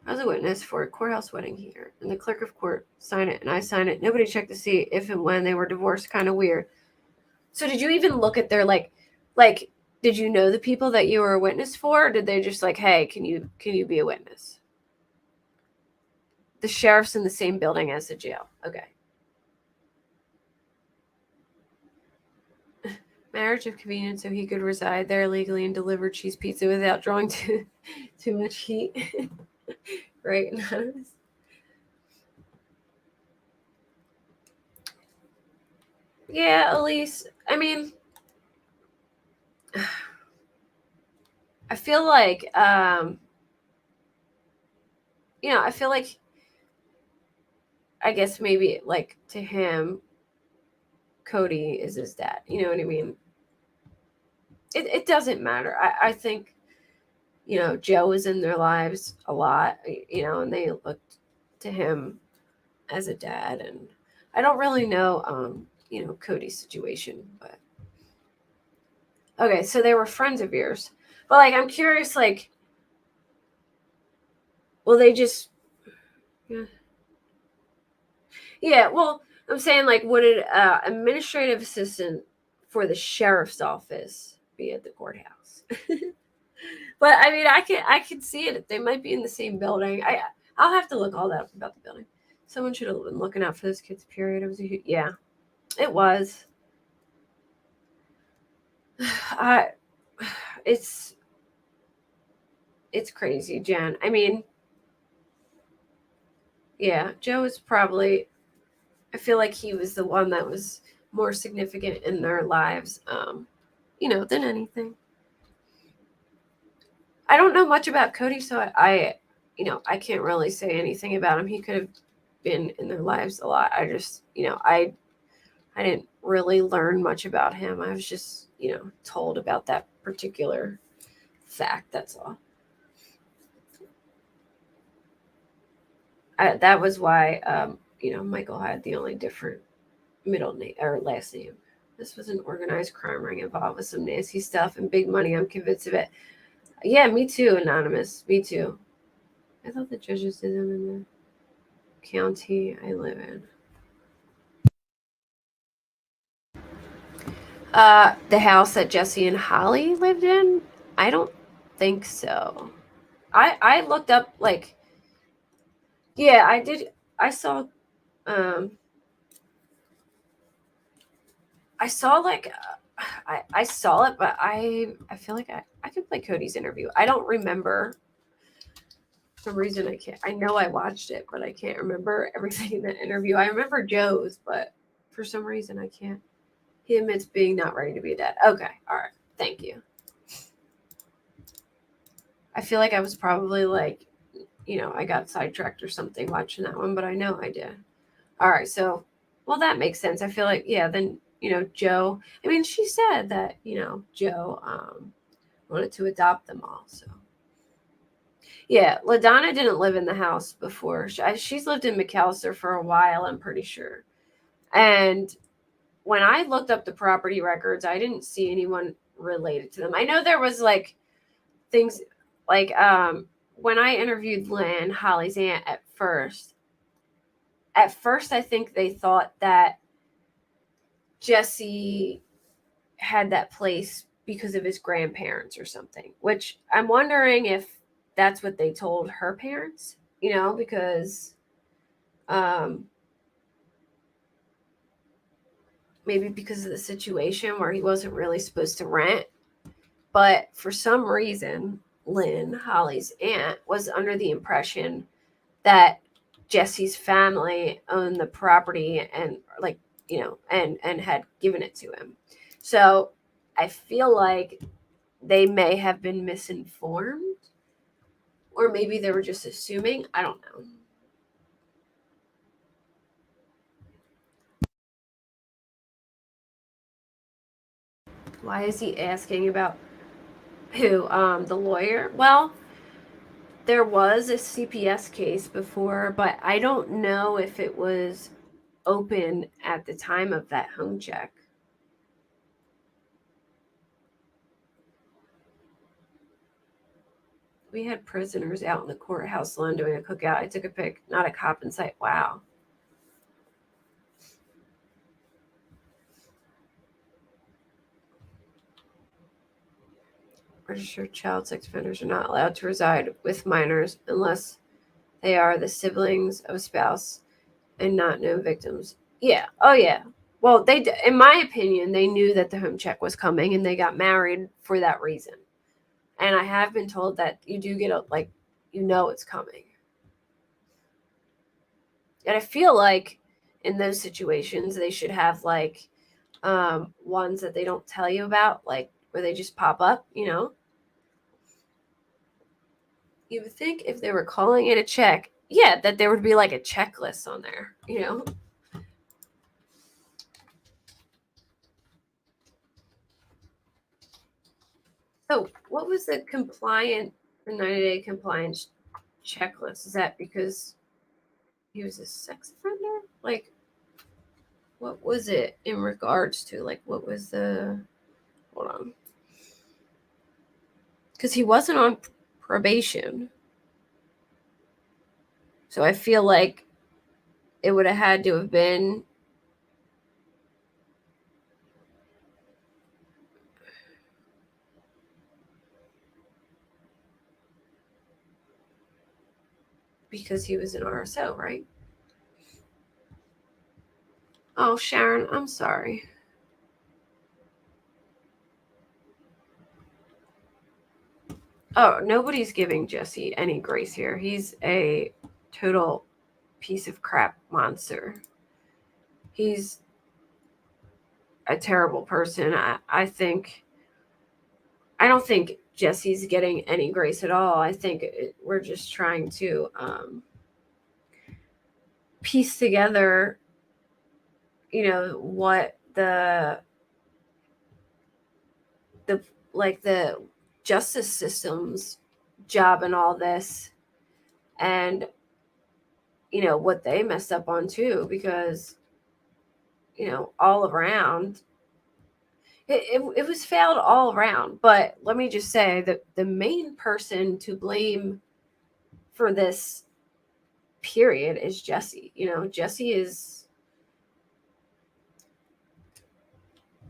I was a witness for a courthouse wedding here, and the clerk of court signed it, and I signed it. Nobody checked to see if and when they were divorced. Kind of weird. So did you even look at their, like, did you know the people that you were a witness for? Or did they just, like, hey, can you be a witness? The sheriff's in the same building as the jail. Okay. Marriage of convenience, so he could reside there legally and deliver cheese pizza without drawing too much heat. Right? Yeah, Elise. I mean, I feel like, I feel like, I guess maybe, like, to him, Cody is his dad. You know what I mean? It doesn't matter. I think, Joe was in their lives a lot, and they looked to him as a dad. And I don't really know, Cody's situation, but. Okay, so they were friends of yours. But, like, I'm curious, like, will they just. Yeah, well, I'm saying, like, would an administrative assistant for the sheriff's office be at the courthouse? But I mean, I could see it. They might be in the same building. I'll have to look all that up about the building. Someone should have been looking out for this kid's period. It was it was. It's crazy, Jen. I mean, yeah, Joe is probably. I feel like he was the one that was more significant in their lives, than anything. I don't know much about Cody, so I can't really say anything about him. He could have been in their lives a lot. I just, I didn't really learn much about him. I was just, told about that particular fact. That's all. That was why, Michael had the only different middle name or last name. This was an organized crime ring involved with some nasty stuff and big money. I'm convinced of it. Yeah, me too, Anonymous. Me too. I thought the judges did them in the county I live in. The house that Jesse and Holly lived in? I don't think so. I looked up, like, yeah, I did. I saw, like, I saw it, but I feel like I could play Cody's interview. I don't remember. For some reason I can't. I know I watched it, but I can't remember everything in the interview. I remember Joe's, but for some reason I can't. He admits being not ready to be a dad. Okay, all right. Thank you. I feel like I was probably like, I got sidetracked or something watching that one, but I know I did. All right, so, well, that makes sense. I feel like, yeah, then, Joe, I mean, she said that, Joe wanted to adopt them all, so. Yeah, LaDonna didn't live in the house before. She's lived in McAllister for a while, I'm pretty sure. And when I looked up the property records, I didn't see anyone related to them. I know there was, like, things, like, when I interviewed Lynn, Holly's aunt, at first, I think they thought that Jesse had that place because of his grandparents or something, which I'm wondering if that's what they told her parents, because maybe because of the situation where he wasn't really supposed to rent. But for some reason, Lynn, Holly's aunt, was under the impression that Jesse's family owned the property and, like, and had given it to him. So I feel like they may have been misinformed, or maybe they were just assuming. I don't know. Why is he asking about who? The lawyer? Well, there was a CPS case before, but I don't know if it was open at the time of that home check. We had prisoners out in the courthouse lawn doing a cookout. I took a pic, not a cop in sight. Wow. Registered child sex offenders are not allowed to reside with minors unless they are the siblings of a spouse and not known victims. Yeah. Oh, yeah. Well, in my opinion, they knew that the home check was coming and they got married for that reason. And I have been told that you do get it's coming. And I feel like in those situations, they should have, like, ones that they don't tell you about, like, where they just pop up, You would think if they were calling it a check, yeah, that there would be, like, a checklist on there, So what was the 90-day compliance checklist? Is that because he was a sex offender? Like, what was it in regards to? Like, what was hold on. Because he wasn't on probation. So I feel like it would have had to have been because he was an RSO, right? Oh, Sharon, I'm sorry. Oh, nobody's giving Jesse any grace here. He's a total piece of crap monster. He's a terrible person. I don't think Jesse's getting any grace at all. I think we're just trying to piece together, what the justice system's job in all this, and what they messed up on too, because all around it was failed all around. But let me just say that the main person to blame for this period is Jesse. Jesse is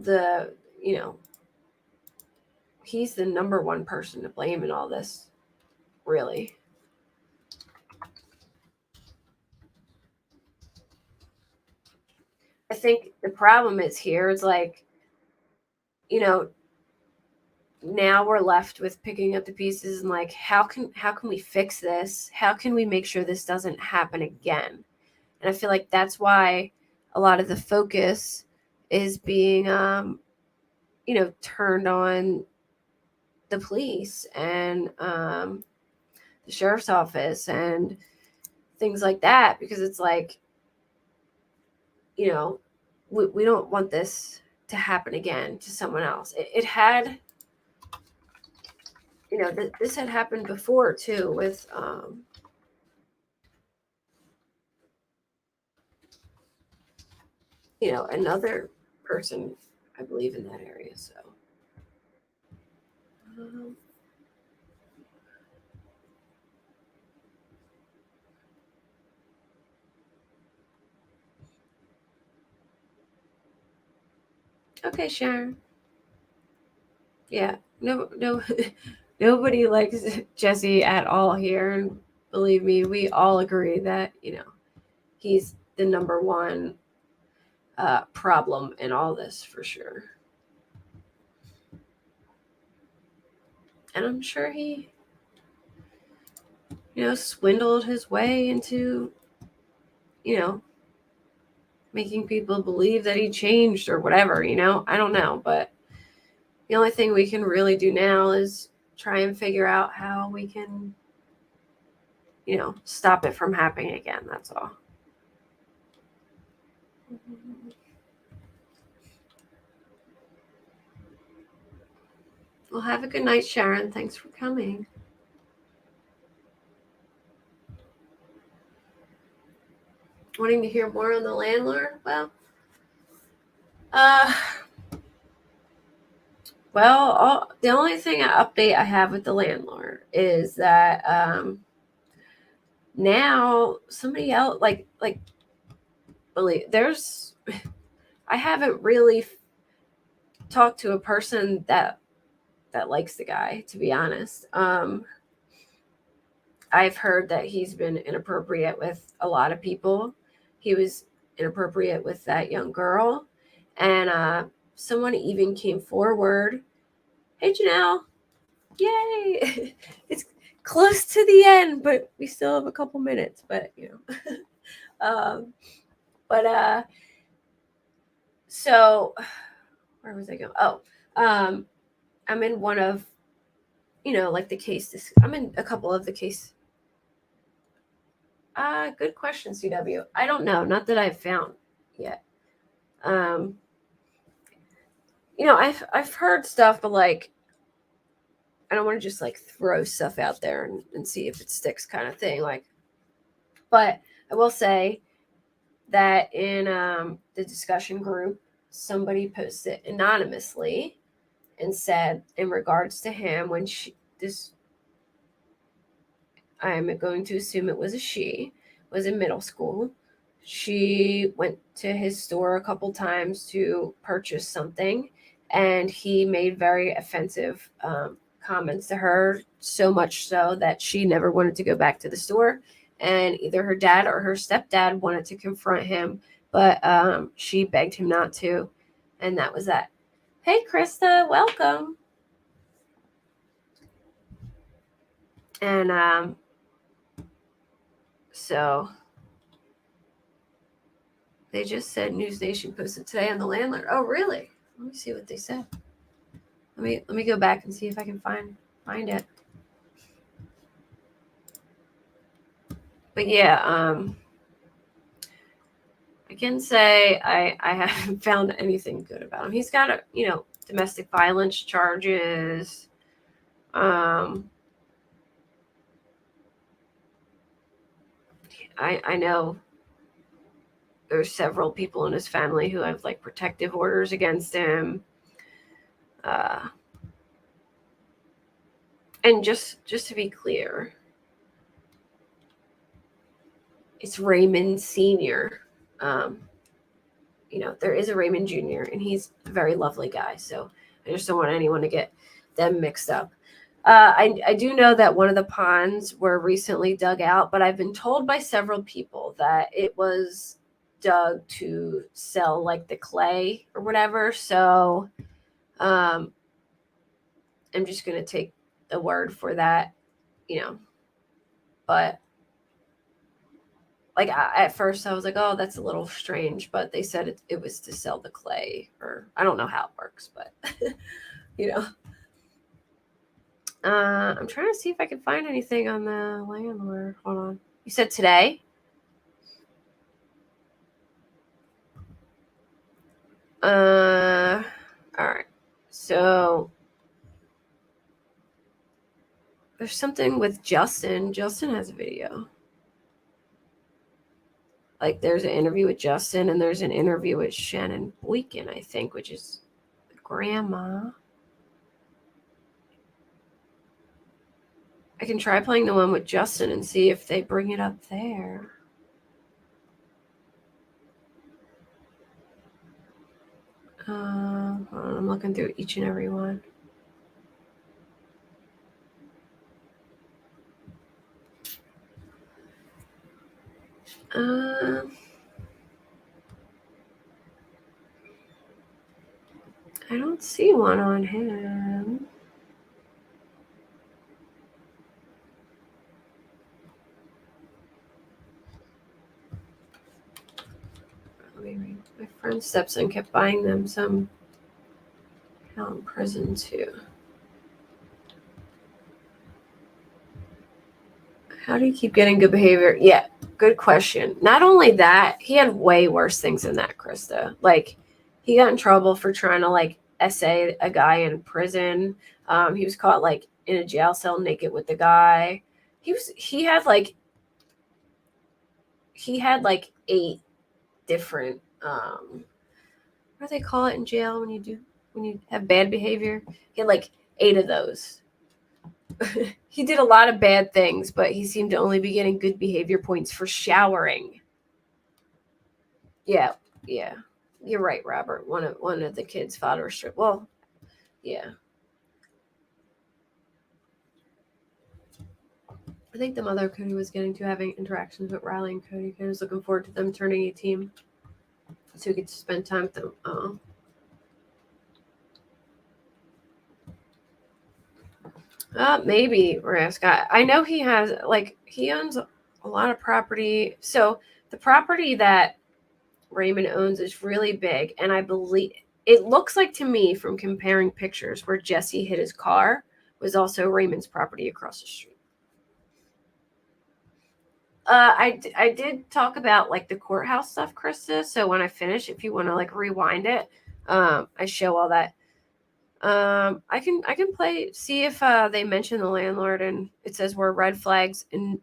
the he's the number one person to blame in all this, really. I think the problem is here is like, now we're left with picking up the pieces and like, how can we fix this? How can we make sure this doesn't happen again? And I feel like that's why a lot of the focus is being, turned on the police and the sheriff's office and things like that, because it's like, we don't want this to happen again to someone else. It had, this had happened before too with another person, I believe, in that area. So okay, Sharon. Yeah, no, nobody likes Jesse at all here, and believe me, we all agree that he's the number one problem in all this for sure. And I'm sure he, swindled his way into, making people believe that he changed or whatever, I don't know. But the only thing we can really do now is try and figure out how we can, stop it from happening again. That's all. Well, have a good night, Sharon. Thanks for coming. Wanting to hear more on the landlord? Well, the only update I have with the landlord is that now somebody else, like believe I haven't really talked to a person that likes the guy, to be honest. I've heard that he's been inappropriate with a lot of people. He was inappropriate with that young girl, and someone even came forward. Hey, Janelle. Yay. It's close to the end, but we still have a couple minutes, but so where was I going? I'm in one of, like the case. I'm in a couple of the case. Good question, CW. I don't know. Not that I've found yet. I've heard stuff, but like, I don't want to just like throw stuff out there and see if it sticks kind of thing. Like, but I will say that in the discussion group, somebody posted anonymously and said in regards to him when I'm going to assume it was a she, was in middle school. She went to his store a couple times to purchase something, and he made very offensive comments to her, so much so that she never wanted to go back to the store. And either her dad or her stepdad wanted to confront him, but she begged him not to. And that was that. Hey, Krista, welcome. And so they just said News Nation posted today on the landlord. Oh, really? Let me see what they said. Let me go back and see if I can find it. But yeah, I can say I haven't found anything good about him. He's got domestic violence charges. I know there's several people in his family who have like protective orders against him. And just to be clear, it's Raymond Sr. there is a Raymond Jr. and he's a very lovely guy. So I just don't want anyone to get them mixed up. I do know that one of the ponds were recently dug out, but I've been told by several people that it was dug to sell like the clay or whatever. So I'm just going to take the word for that, but like at first I was like, oh, that's a little strange, but they said it was to sell the clay, or I don't know how it works, but I'm trying to see if I can find anything on the landlord. Hold on. You said today? All right. So there's something with Justin. Justin has a video. Like there's an interview with Justin and there's an interview with Shannon Boykin, I think, which is the grandma. I can try playing the one with Justin and see if they bring it up there. Hold on, I'm looking through each and every one. I don't see one on him. Let me read. My friend stepson kept buying them some out in prison too. How do you keep getting good behavior? Yeah, good question. Not only that, he had way worse things than that, Krista. Like, he got in trouble for trying to like essay a guy in prison. He was caught like in a jail cell naked with the guy. He had like 8 different what do they call it in jail when you have bad behavior? He had like 8 of those. He did a lot of bad things, but he seemed to only be getting good behavior points for showering. Yeah. You're right, Robert. One of the kids filed a restrict. Well, yeah. I think the mother Cody was getting to having interactions with Riley and Cody. Cody was looking forward to them turning 18, so he gets to spend time with them. Maybe Rask. I know he has he owns a lot of property. So the property that Raymond owns is really big, and I believe it looks like to me from comparing pictures where Jesse hit his car was also Raymond's property across the street. I did talk about like the courthouse stuff, Krista. So when I finish, if you want to like rewind it, I show all that. I can see if they mention the landlord and it says where red flags in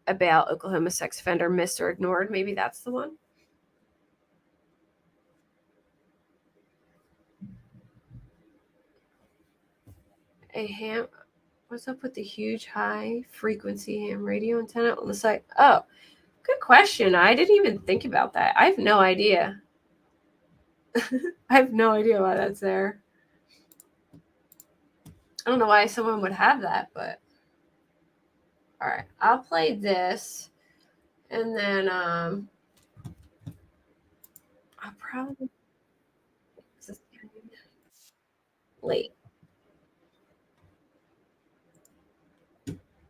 about Oklahoma sex offender missed or ignored. Maybe that's the one. What's up with the huge high frequency ham radio antenna on the site? Oh, good question. I didn't even think about that. I have no idea. I have no idea why that's there. I don't know why someone would have that, but all right, I'll play this and then I'll probably late.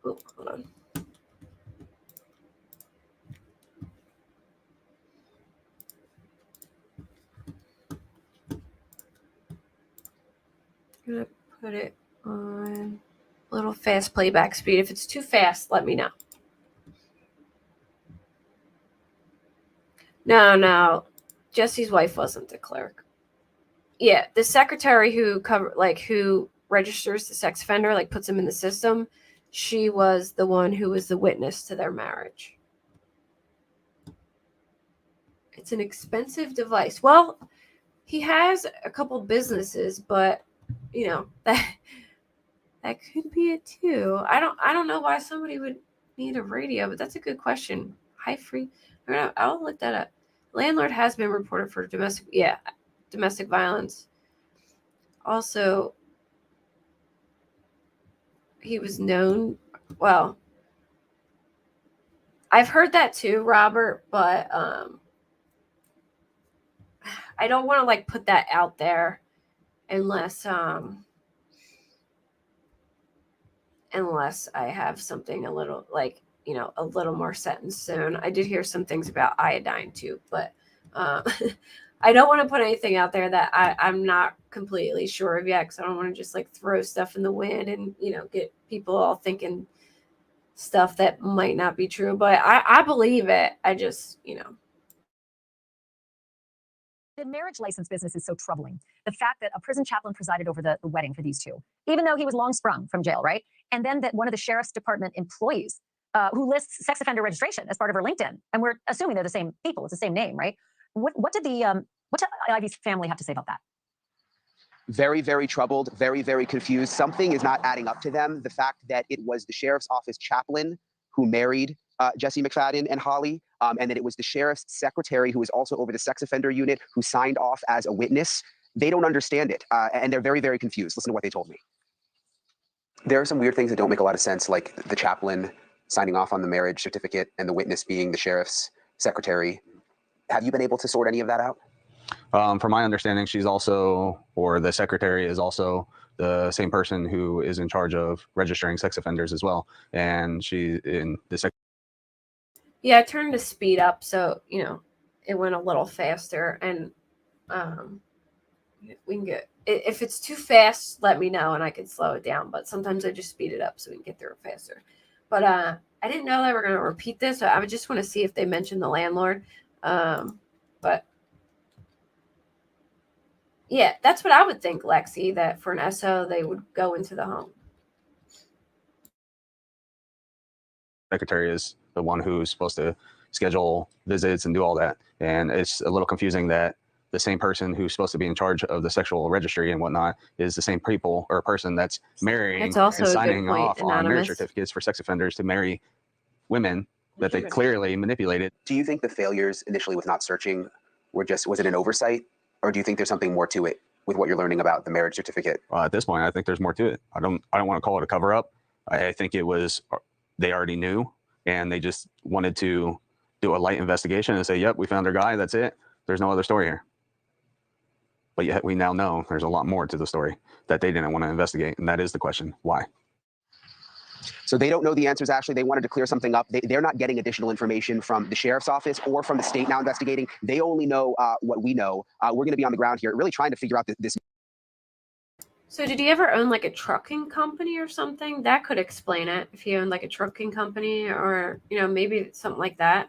Oh, hold on. I'm gonna put it on a little fast playback speed. If it's too fast, let me know. No. Jesse's wife wasn't the clerk. Yeah, the secretary who who registers the sex offender, like puts him in the system, she was the one who was the witness to their marriage. It's an expensive device. Well, he has a couple businesses, but that could be it too. I don't know why somebody would need a radio, but that's a good question. High free. I'll look that up. Landlord has been reported for domestic violence. Also, he was known, well, I've heard that too, Robert, but I don't want to like put that out there unless I have something a little like, you know, a little more set in stone. I did hear some things about iodine too, but I don't want to put anything out there that I'm not completely sure of yet, because I don't want to just like throw stuff in the wind and, you know, get people all thinking stuff that might not be true. But I believe it. I just, you know. The marriage license business is so troubling. The fact that a prison chaplain presided over the wedding for these two, even though he was long sprung from jail, right? And then that one of the sheriff's department employees who lists sex offender registration as part of her LinkedIn, and we're assuming they're the same people, it's the same name, right? What did Ivy's family have to say about that? Very, very troubled, very, very confused. Something is not adding up to them. The fact that it was the sheriff's office chaplain who married Jesse McFadden and Holly, and that it was the sheriff's secretary who was also over the sex offender unit who signed off as a witness. They don't understand it, and they're very, very confused. Listen to what they told me. There are some weird things that don't make a lot of sense, like the chaplain signing off on the marriage certificate and the witness being the sheriff's secretary. Have you been able to sort any of that out? From my understanding, she's also, or the secretary is also the same person who is in charge of registering sex offenders as well. And she's in the Yeah, I turned the speed up, so, you know, it went a little faster. And we can get, if it's too fast, let me know and I can slow it down. But sometimes I just speed it up so we can get through it faster. But I didn't know they were going to repeat this. So I would just want to see if they mentioned the landlord. But yeah, that's what I would think, Lexi, that for an SO, they would go into the home. secretary is the one who's supposed to schedule visits and do all that. And it's a little confusing that the same person who's supposed to be in charge of the sexual registry and whatnot is the same people or person that's marrying and signing off on marriage certificates for sex offenders to marry women that they clearly manipulated. Do you think the failures initially with not searching were just, was it an oversight? Or do you think there's something more to it with what you're learning about the marriage certificate? At this point, I think there's more to it. I don't want to call it a cover up. I think it was, they already knew and they just wanted to do a light investigation and say, yep, we found our guy. That's it. There's no other story here. But yet we now know there's a lot more to the story that they didn't want to investigate. And that is the question, why? So they don't know the answers, Ashley. They wanted to clear something up. They're not getting additional information from the sheriff's office or from the state now investigating. They only know what we know. We're going to be on the ground here really trying to figure out this. So did he ever own like a trucking company or something? That could explain it, if he owned like a trucking company or, you know, maybe something like that.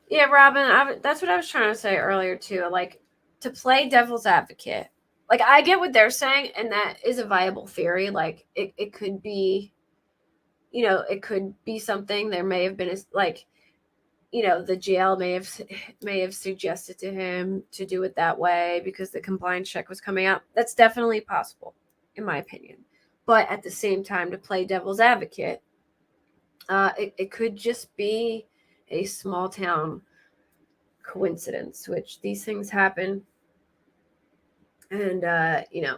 Yeah, Robin, that's what I was trying to say earlier too. Like, to play devil's advocate, like I get what they're saying, and that is a viable theory. Like it could be, you know, it could be something. There may have been a, like, you know, the jail may have suggested to him to do it that way because the compliance check was coming out. That's definitely possible, in my opinion. But at the same time, to play devil's advocate, it could just be a small town coincidence, which these things happen. And, you know,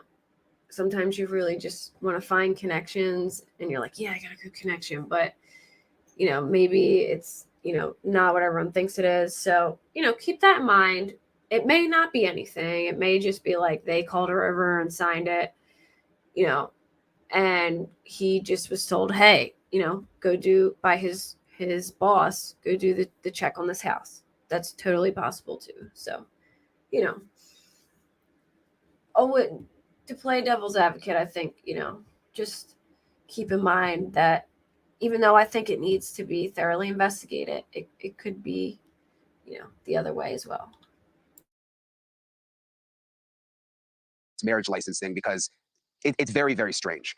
sometimes you really just want to find connections and you're like, yeah, I got a good connection. But, you know, maybe it's, you know, not what everyone thinks it is. So, you know, keep that in mind. It may not be anything. It may just be like they called her over and signed it, you know, and he just was told, hey, you know, go do by his boss, go do the check on this house. That's totally possible too. So, you know, to play devil's advocate, I think, you know, just keep in mind that even though I think it needs to be thoroughly investigated, it could be, you know, the other way as well. Marriage license thing, because it's very, very strange.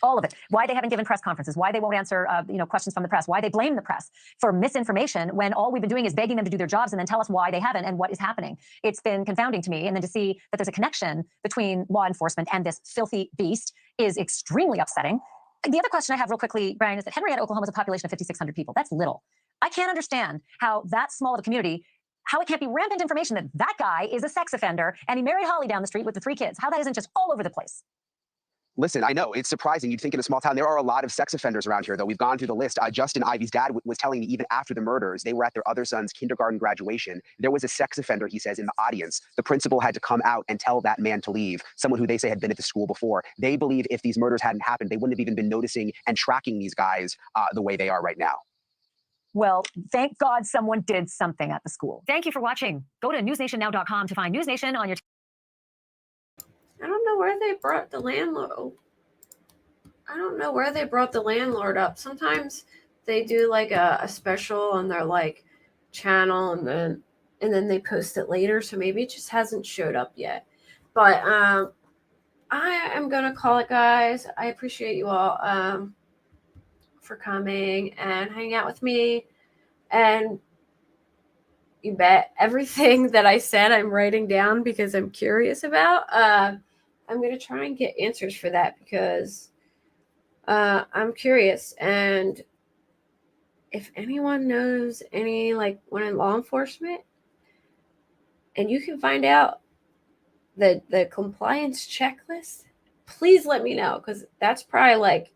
All of it. Why they haven't given press conferences, why they won't answer you know, questions from the press, why they blame the press for misinformation when all we've been doing is begging them to do their jobs and then tell us why they haven't and what is happening. It's been confounding to me. And then to see that there's a connection between law enforcement and this filthy beast is extremely upsetting. The other question I have real quickly, Brian, is that Henryetta, Oklahoma is a population of 5,600 people. That's little. I can't understand how that small of a community, how it can't be rampant information that that guy is a sex offender and he married Holly down the street with the 3 kids. How that isn't just all over the place. Listen, I know it's surprising. You'd think in a small town, there are a lot of sex offenders around here, though. We've gone through the list. Justin Ivey's dad was telling me even after the murders, they were at their other son's kindergarten graduation. There was a sex offender, he says, in the audience. The principal had to come out and tell that man to leave, someone who they say had been at the school before. They believe if these murders hadn't happened, they wouldn't have even been noticing and tracking these guys the way they are right now. Well, thank God someone did something at the school. Thank you for watching. Go to newsnationnow.com to find News Nation on your... I don't know where they brought the landlord. I don't know where they brought the landlord up. Sometimes they do like a special on their like channel and then they post it later. So maybe it just hasn't showed up yet. But I am gonna call it, guys. I appreciate you all for coming and hanging out with me. And you bet everything that I said I'm writing down because I'm curious about. I'm gonna try and get answers for that because I'm curious, and if anyone knows any like one in law enforcement, and you can find out the compliance checklist, please let me know because that's probably like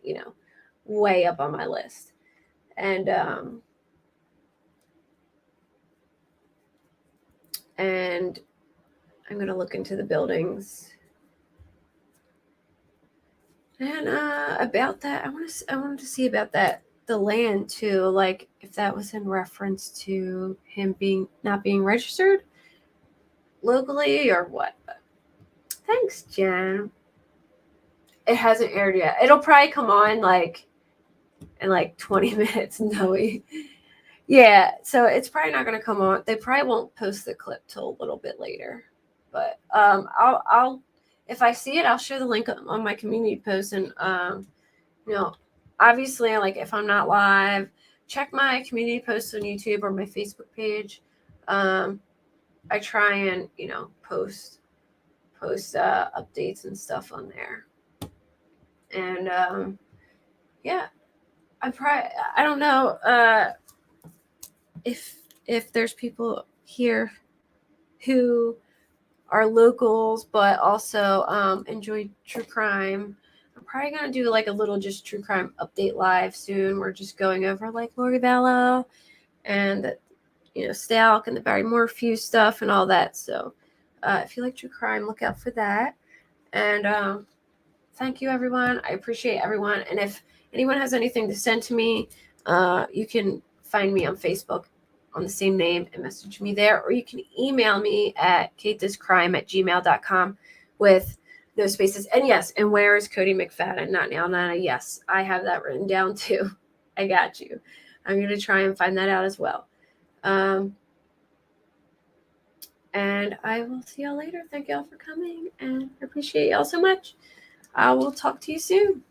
way up on my list. And I'm gonna look into the buildings. And about that, I wanted to see about that, the land too, like if that was in reference to him not being registered locally or what. Thanks, Jen. It hasn't aired yet. It'll probably come on like in like 20 minutes. No, yeah. So it's probably not gonna come on. They probably won't post the clip till a little bit later. But I'll if I see it, I'll share the link on my community post. And, obviously, like if I'm not live, check my community posts on YouTube or my Facebook page. I try and, post updates and stuff on there. And, yeah, I don't know if there's people here who are locals, but also enjoy true crime. I'm probably going to do like a little just true crime update live soon. We're just going over like Lori Vallow and, Stalk and the Barry Morphew stuff and all that. So if you like true crime, look out for that. And thank you, everyone. I appreciate everyone. And if anyone has anything to send to me, you can find me on Facebook on the same name and message me there, or you can email me at katedoescrime@gmail.com with no spaces. And yes, and where is Cody McFadden? Not now, Nana. Yes, I have that written down too. I got you. I'm going to try and find that out as well. And I will see y'all later. Thank y'all for coming and I appreciate y'all so much. I will talk to you soon.